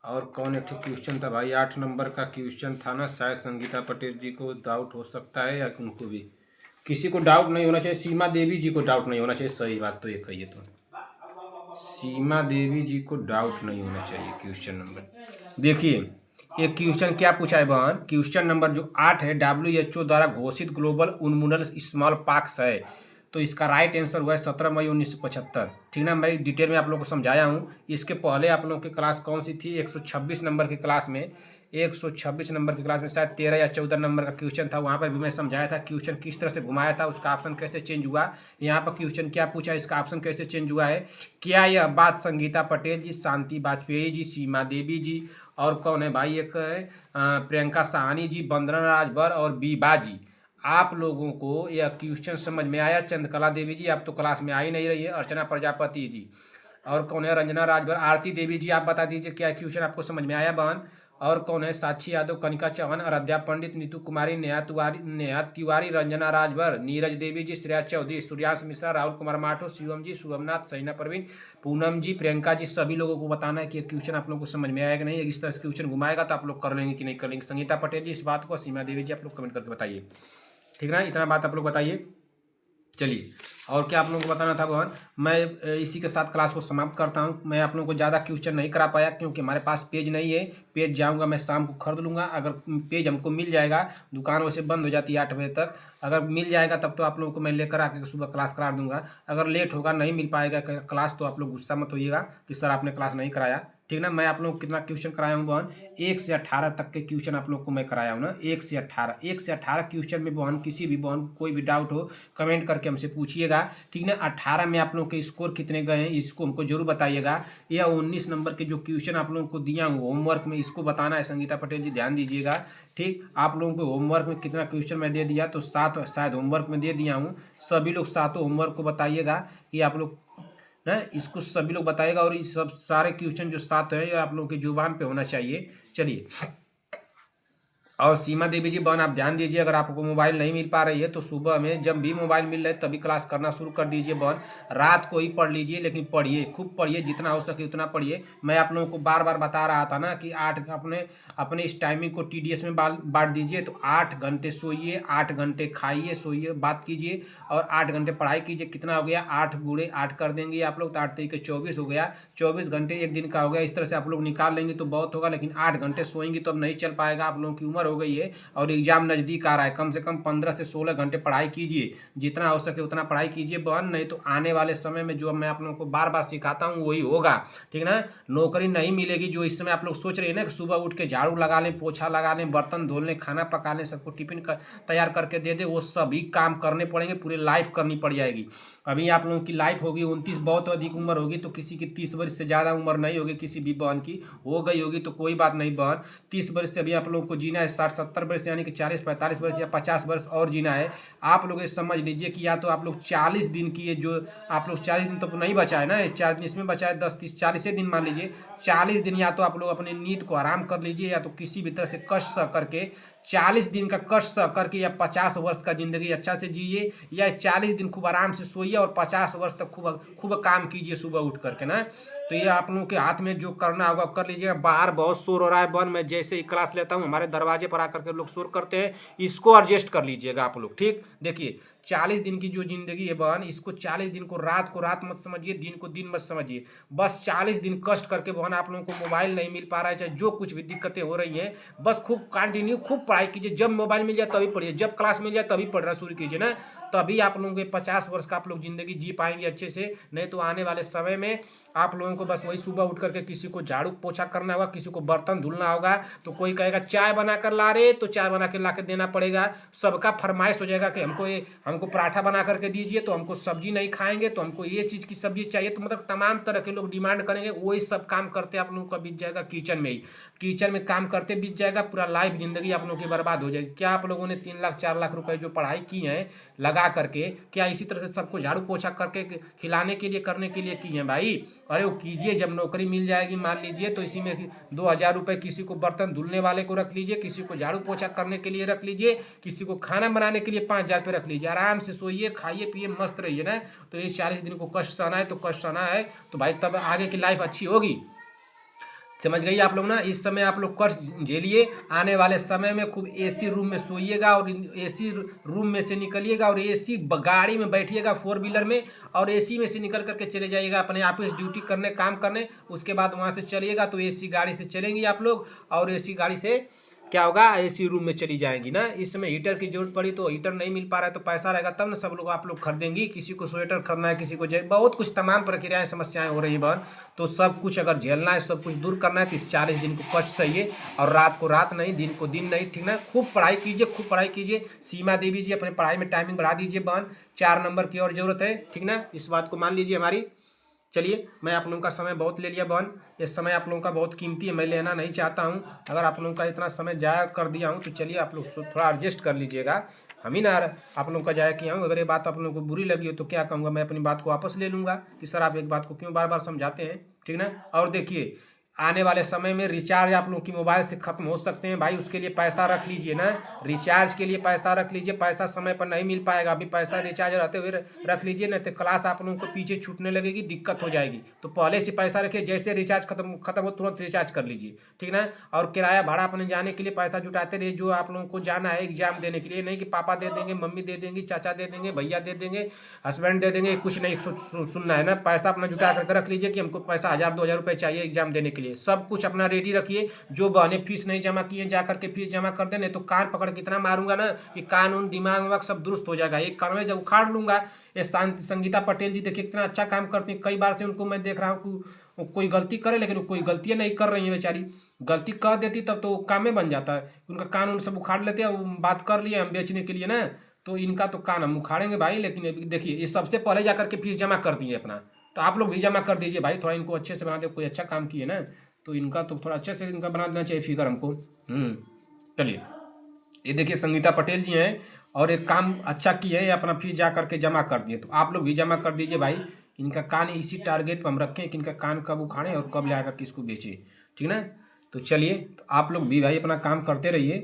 और कौन एक क्वेश्चन था भाई, 8 नंबर का क्वेश्चन था ना, शायद संगीता पटेल जी को डाउट हो सकता है, या उनको भी, किसी को डाउट नहीं होना चाहिए। सीमा देवी जी को डाउट नहीं होना चाहिए, सही बात तो ये कहिए। तो सीमा देवी जी को डाउट नहीं होना चाहिए। क्वेश्चन नंबर देखिए, ये क्वेश्चन क्या पूछा है बहन, क्वेश्चन नंबर जो 8 है, WHO द्वारा घोषित ग्लोबल उन्मूलन स्मॉल पॉक्स है। तो इसका राइट आंसर हुआ है 17 मई 1975। ठीक ना, मैं डिटेल में आप लोगों को समझाया हूँ। इसके पहले आप लोगों की क्लास कौन सी थी, 126 नंबर की क्लास में, 126 नंबर की क्लास में शायद 13 या 14 नंबर का क्वेश्चन था। वहाँ पर भी मैं समझाया था क्वेश्चन किस तरह से घुमाया था, उसका ऑप्शन कैसे चेंज हुआ। यहाँ पर क्वेश्चन क्या पूछा, इसका ऑप्शन कैसे चेंज हुआ है। क्या यह बात संगीता पटेल जी, शांति वाजपेयी जी, सीमा देवी जी और कौन है भाई, एक है प्रियंका साहनी जी, वंदना राजभर और बीबा जी। आप लोगों को यह क्वेश्चन समझ में आया। चंद्रकला देवी जी आप तो क्लास में आ ही नहीं रही है, अर्चना प्रजापति जी और कौन है, रंजना राजभर, आरती देवी जी, आप बता दीजिए क्या क्वेश्चन आपको समझ में आया बहन। और कौन है, साक्षी यादव, कनिका चौहान, आराध्या पंडित, नीतू कुमारी, नेहा तिवारी, रंजना राजभर, नीरज देवी जी, श्रेया चौधरी, सूर्यांश मिश्रा, राहुल कुमार माठो, शिवम जी, शुभमनाथ, सहीना परवीन, पूनम जी, प्रियंका जी, सभी लोगों को बताना है कि क्वेश्चन आप लोगों को समझ में आएगा नहीं। इस तरह से क्वेश्चन घुमाएगा तो आप लोग कर लेंगे कि नहीं कर लेंगे। संगीता पटेल जी इस बात को, सीमा देवी जी आप लोग कमेंट करके बताइए। ठीक ना, इतना बात आप लोग बताइए। चलिए, और क्या आप लोगों को बताना था बहन। मैं इसी के साथ क्लास को समाप्त करता हूं। मैं आप लोगों को ज़्यादा क्वेश्चन नहीं करा पाया क्योंकि हमारे पास पेज नहीं है। पेज जाऊंगा मैं शाम को खरीद लूँगा। अगर पेज हमको मिल जाएगा, दुकान वैसे बंद हो जाती है 8 बजे तक, अगर मिल जाएगा तब तो आप लोगों को मैं लेकर आके सुबह क्लास करा दूंगा। अगर लेट होगा, नहीं मिल पाएगा क्लास, तो आप लोग गुस्सा मत होइएगा कि सर आपने क्लास नहीं कराया। ठीक ना, मैं आप लोग को कितना क्वेश्चन कराया हूँ बहन, 1 से 18 तक के क्वेश्चन आप लोग को मैं कराया हूँ ना, 1 से 18, 1 से 18 क्वेश्चन में बहन किसी भी बहन कोई भी डाउट हो कमेंट करके हमसे पूछिएगा। ठीक ना, 18 में आप लोगों के स्कोर कितने गए हैं इसको हमको जरूर बताइएगा। या 19 नंबर के जो क्वेश्चन आप लोगों को दिया हूँ होमवर्क में, इसको बताना है। संगीता पटेल जी ध्यान दीजिएगा। ठीक, आप लोगों को होमवर्क में कितना क्वेश्चन मैं दे दिया, तो 7 शायद होमवर्क में दे दिया हूँ। सभी लोग 7 होमवर्क को बताइएगा कि आप लोग ना, इसको सभी लोग बताएगा। और ये सब सारे क्वेश्चन जो 7 है ये आप लोगों की जुबान पे होना चाहिए। चलिए, और सीमा देवी जी बहन आप ध्यान दीजिए, अगर आपको मोबाइल नहीं मिल पा रही है तो सुबह में जब भी मोबाइल मिल रहा है तभी क्लास करना शुरू कर दीजिए बहन। रात को ही पढ़ लीजिए, लेकिन पढ़िए, खूब पढ़िए, जितना हो सके उतना पढ़िए। मैं आप लोगों को बार बार बता रहा था ना कि 8 अपने अपने इस टाइमिंग को TDS में बांट दीजिए। तो 8 घंटे सोइए, 8 घंटे खाइए, सोइए, बात कीजिए और 8 घंटे पढ़ाई कीजिए। कितना हो गया, 8 गुणे 8 कर देंगे आप लोग तो 8 तरीके 24 हो गया। 24 घंटे एक दिन का हो गया। इस तरह से आप लोग निकाल लेंगे तो बहुत होगा, लेकिन 8 घंटे सोएंगे तो अब नहीं चल पाएगा। आप लोगों की उम्र हो गई है और एग्जाम नज़दीक आ रहा है। कम से कम 15 से 16 घंटे पढ़ाई कीजिए, जितना हो सके उतना पढ़ाई कीजिए बहन। नहीं तो आने वाले समय में जो मैं आप लोगों को बार बार सिखाता हूँ वही होगा। ठीक ना, नौकरी नहीं मिलेगी। जो इस समय आप लोग सोच रहे हैं ना कि सुबह उठ के झाड़ू लगा लें, पोछा लगा लें, बर्तन धो लें, खाना पका लें, सबको टिफिन तैयार करके दे दे, वो सभी काम करने पड़ेंगे, पूरे लाइफ करनी पड़ जाएगी। अभी आप लोगों की लाइफ होगी 29, बहुत अधिक उम्र होगी, तो किसी की 30 वर्ष से ज़्यादा उम्र नहीं होगी। किसी भी बहन की हो गई होगी तो कोई बात नहीं बहन, 30 वर्ष से अभी आप लोगों को जीना है, 60-70 वर्ष यानी कि 40-45 वर्ष या 50 वर्ष और जीना है। आप लोग ये समझ लीजिए कि या तो आप लोग 40 दिन की, ये जो आप लोग 40 दिन तो नहीं बचा है ना, 4 दिन इसमें बचा है, 10-30 40 दिन मान लीजिए। 40 दिन या तो आप लोग अपने नींद को आराम कर लीजिए, या तो किसी भी तरह से कष्ट सह करके 40 दिन का कष्ट सह करके, या 50 वर्ष का जिंदगी अच्छा से जिए, या 40 दिन खूब आराम से सोइए और 50 वर्ष तक खूब खूब काम कीजिए सुबह उठ करके ना। तो ये आप लोगों के हाथ में जो करना होगा कर लीजिएगा। बाहर बहुत शोर हो रहा है बहन, मैं जैसे ही क्लास लेता हूँ हमारे दरवाजे पर आकर के लोग शोर करते हैं, इसको एडजस्ट कर लीजिएगा आप लोग। ठीक, देखिए 40 दिन की जो जिंदगी है बहन, इसको 40 दिन को रात मत समझिए, दिन को दिन मत समझिए। बस 40 दिन कष्ट करके बहन आप लोगों को मोबाइल नहीं मिल पा रहा है, चाहे जो कुछ भी दिक्कतें हो रही हैं, बस खूब कंटिन्यू खूब पढ़ाई कीजिए। जब मोबाइल मिल जाए तभी पढ़िए, जब क्लास मिल जाए तभी पढ़ना शुरू कीजिए ना, तभी आप लोगों के 50 वर्ष का आप लोग जिंदगी जी पाएंगे अच्छे से। नहीं तो आने वाले समय में आप लोगों को बस वही सुबह उठ करके किसी को झाड़ू पोछा करना होगा, किसी को बर्तन धुलना होगा, तो कोई कहेगा चाय बना कर ला रहे, तो चाय बना के ला के देना पड़ेगा। सबका फरमाइश हो जाएगा कि हमको पराठा बना करके दीजिए, तो हमको सब्जी नहीं खाएंगे, तो हमको ये चीज़ की सब्जी चाहिए। तो मतलब तमाम तरह के लोग डिमांड करेंगे। वही सब काम करते आप लोगों का बीत जाएगा किचन में ही, किचन में काम करते बीत जाएगा पूरा लाइफ, जिंदगी आप लोगों की बर्बाद हो जाएगी। क्या आप लोगों ने 3 लाख 4 लाख रुपए जो पढ़ाई की है लगा करके, क्या इसी तरह से सबको झाड़ू पोछा करके खिलाने के लिए करने के लिए की है भाई? अरे वो कीजिए, जब नौकरी मिल जाएगी मान लीजिए तो इसी में 2,000 रुपये किसी को बर्तन धुलने वाले को रख लीजिए, किसी को झाड़ू पोछा करने के लिए रख लीजिए, किसी को खाना बनाने के लिए 5,000 रुपये रख लीजिए। आराम से सोइए, खाइए पिए, मस्त रहिए ना। तो ये 40 दिन को कष्ट सहना है तो कष्ट सहना है, तो भाई तब आगे की लाइफ अच्छी होगी। समझ गई आप लोग ना। इस समय आप लोग कर्ज झेलिए, आने वाले समय में खूब एसी रूम में सोइएगा और एसी रूम में से निकलिएगा और एसी गाड़ी में बैठिएगा 4 व्हीलर में, और एसी में से निकल करके चले जाइएगा अपने ऑफिस ड्यूटी करने, काम करने। उसके बाद वहाँ से चलिएगा तो एसी गाड़ी से चलेंगे आप लोग, और एसी गाड़ी से क्या होगा, एसी रूम में चली जाएंगी ना। इस समय हीटर की जरूरत पड़ी तो हीटर नहीं मिल पा रहा है, तो पैसा रहेगा तब ना सब लोग आप लोग खरीदेंगी। किसी को स्वेटर खरीदना है, किसी को बहुत कुछ तमाम प्रक्रियाएं समस्याएं हो रही हैं बहन। तो सब कुछ अगर झेलना है, सब कुछ दूर करना है तो इस 40 दिन को कष्ट सहिए, और रात को रात नहीं, दिन को दिन नहीं, ठीक ना। खूब पढ़ाई कीजिए, खूब पढ़ाई कीजिए, सीमा दे दीजिए, अपने पढ़ाई में टाइमिंग बढ़ा दीजिए बहन। 4 नंबर की और जरूरत है, ठीक ना, इस बात को मान लीजिए हमारी। चलिए, मैं आप लोगों का समय बहुत ले लिया बहन, ये समय आप लोगों का बहुत कीमती है, मैं लेना नहीं चाहता हूँ। अगर आप लोगों का इतना समय जाया कर दिया हूँ तो चलिए आप लोग थोड़ा एडजस्ट कर लीजिएगा। हम ही ना आप लोगों का जाया किया हूँ। अगर ये बात आप लोगों को बुरी लगी हो तो क्या कहूँगा, मैं अपनी बात को वापस ले लूँगा कि सर आप एक बात को क्यों बार बार समझाते हैं, ठीक ना। और देखिए, आने वाले समय में रिचार्ज आप लोग की मोबाइल से खत्म हो सकते हैं भाई, उसके लिए पैसा रख लीजिए ना। रिचार्ज के लिए पैसा रख लीजिए, पैसा समय पर नहीं मिल पाएगा, अभी पैसा रिचार्ज रहते हुए रख लीजिए, नहीं तो क्लास आप लोगों को पीछे छूटने लगेगी, दिक्कत हो जाएगी। तो पहले से पैसा रखिए, जैसे रिचार्ज खत्म हो तुरंत रिचार्ज कर लीजिए, ठीक ना। और किराया भाड़ा अपने जाने के लिए पैसा जुटाते रहिए, जो आप लोगों को जाना है एग्जाम देने के लिए, नहीं कि पापा दे देंगे, मम्मी दे देंगी, चाचा दे देंगे, भैया दे देंगे, हस्बैंड दे देंगे, कुछ नहीं सुनना है ना। पैसा अपना जुटा करके रख लीजिए कि हमको पैसा 1000-2000 रुपये चाहिए एग्जाम देने के लिए, सब कुछ अपना रेडी रखिए। जो बहने फीस नहीं जमा किए जा करके फीस जमा कर देने, तो कान पकड़ के इतना मारूंगा ना कि कानून दिमाग में सब दुरुस्त हो जाएगा, एक कान में जब उखाड़ लूंगा। ये संगीता पटेल जी देखिए कितना अच्छा काम करती हैं, कई बार से उनको मैं देख रहा हूँ कि कोई गलती करे, लेकिन कोई गलतियाँ नहीं कर रही है बेचारी। गलती कर देती तब तो काम में बन जाता है, उनका कानून सब उखाड़ लेते हैं। वो बात कर लिए हम बेचने के लिए ना, तो इनका तो कान हम उखाड़ेंगे भाई। लेकिन देखिए, ये सबसे पहले जाकर के फीस जमा कर दिए अपना, तो आप लोग भी जमा कर दीजिए भाई, थोड़ा इनको अच्छे से बना दे, कोई अच्छा काम किए ना, तो इनका तो थोड़ा अच्छे से इनका बना देना चाहिए फिगर हमको। चलिए, ये देखिए संगीता पटेल जी हैं, और एक काम अच्छा किए है, अपना फीस जा करके जमा कर दिए, तो आप लोग भी जमा कर दीजिए भाई। इनका कान इसी टारगेट पर हम रखें कि इनका कान कब उखाड़ें और कब ले आकर किसको बेचें, ठीक ना। तो चलिए, तो आप लोग भी भाई अपना काम करते रहिए,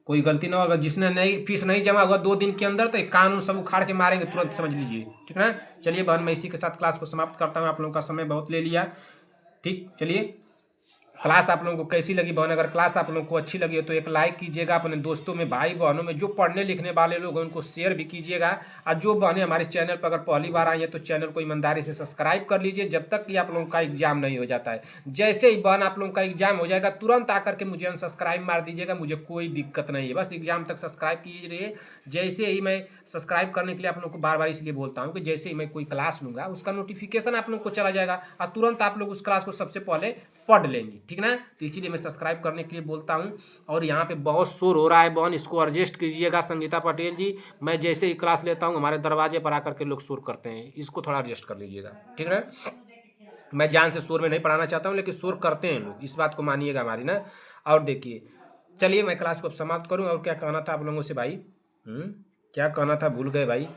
कोई गलती ना हो। अगर जिसने नहीं फीस नहीं जमा हुआ 2 दिन के अंदर, तो एक कानून सब उखाड़ के मारेंगे तुरंत, समझ लीजिए, ठीक ना। चलिए बहन, मैं इसी के साथ क्लास को समाप्त करता हूँ, आप लोगों का समय बहुत ले लिया, ठीक। चलिए, क्लास आप लोगों को कैसी लगी बहन, अगर क्लास आप लोगों को अच्छी लगी हो तो एक लाइक कीजिएगा, अपने दोस्तों में, भाई बहनों में जो पढ़ने लिखने वाले लोग हैं उनको शेयर भी कीजिएगा। और जो बहनें हमारे चैनल पर अगर पहली बार आई हैं तो चैनल को ईमानदारी से सब्सक्राइब कर लीजिए, जब तक कि आप लोगों का एग्जाम नहीं हो जाता है। जैसे ही बहन आप लोगों का एग्जाम हो जाएगा, तुरंत आकर के मुझे अनसब्सक्राइब मार दीजिएगा, मुझे कोई दिक्कत नहीं है, बस एग्जाम तक सब्सक्राइब कीजिए। जैसे ही मैं सब्सक्राइब करने के लिए आप लोगों को बार बार इसलिए बोलता हूँ कि जैसे ही मैं कोई क्लास लूँगा उसका नोटिफिकेशन आप लोग को चला जाएगा, और तुरंत आप लोग उस क्लास को सबसे पहले पढ़ लेंगे, ठीक ना। तो इसीलिए मैं सब्सक्राइब करने के लिए बोलता हूँ। और यहाँ पे बहुत शोर हो रहा है बहन, इसको एडजस्ट कीजिएगा संगीता पटेल जी। मैं जैसे ही क्लास लेता हूँ हमारे दरवाजे पर आकर के लोग शोर करते हैं, इसको थोड़ा एडजस्ट कर लीजिएगा, ठीक ना। मैं जान से शोर में नहीं पढ़ाना चाहता हूँ, लेकिन शोर करते हैं लोग, इस बात को मानिएगा हमारी ना। और देखिए, चलिए मैं क्लास को अब समाप्त करूँ। और क्या कहना था आप लोगों से भाई, क्या कहना था, भूल गए भाई।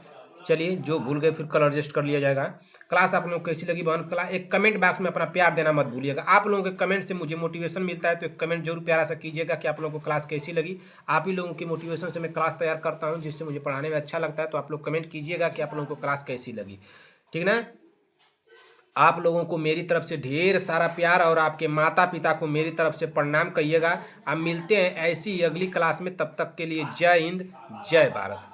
चलिए, जो भूल गए फिर कल एडजस्ट कर लिया जाएगा। क्लास आप लोगों को कैसी लगी बहन, क्लास एक कमेंट बॉक्स में अपना प्यार देना मत भूलिएगा। आप लोगों के कमेंट से मुझे मोटिवेशन मिलता है, तो एक कमेंट जरूर प्यारा सा कीजिएगा कि आप लोगों को क्लास कैसी लगी। आप ही लोगों की मोटिवेशन से मैं क्लास तैयार करता हूँ, जिससे मुझे पढ़ाने में अच्छा लगता है। तो आप लोग कमेंट कीजिएगा कि आप लोगों को क्लास कैसी लगी, ठीक ना। आप लोगों को मेरी तरफ से ढेर सारा प्यार, और आपके माता पिता को मेरी तरफ से प्रणाम कहिएगा। अब मिलते हैं ऐसी अगली क्लास में, तब तक के लिए जय हिंद, जय भारत।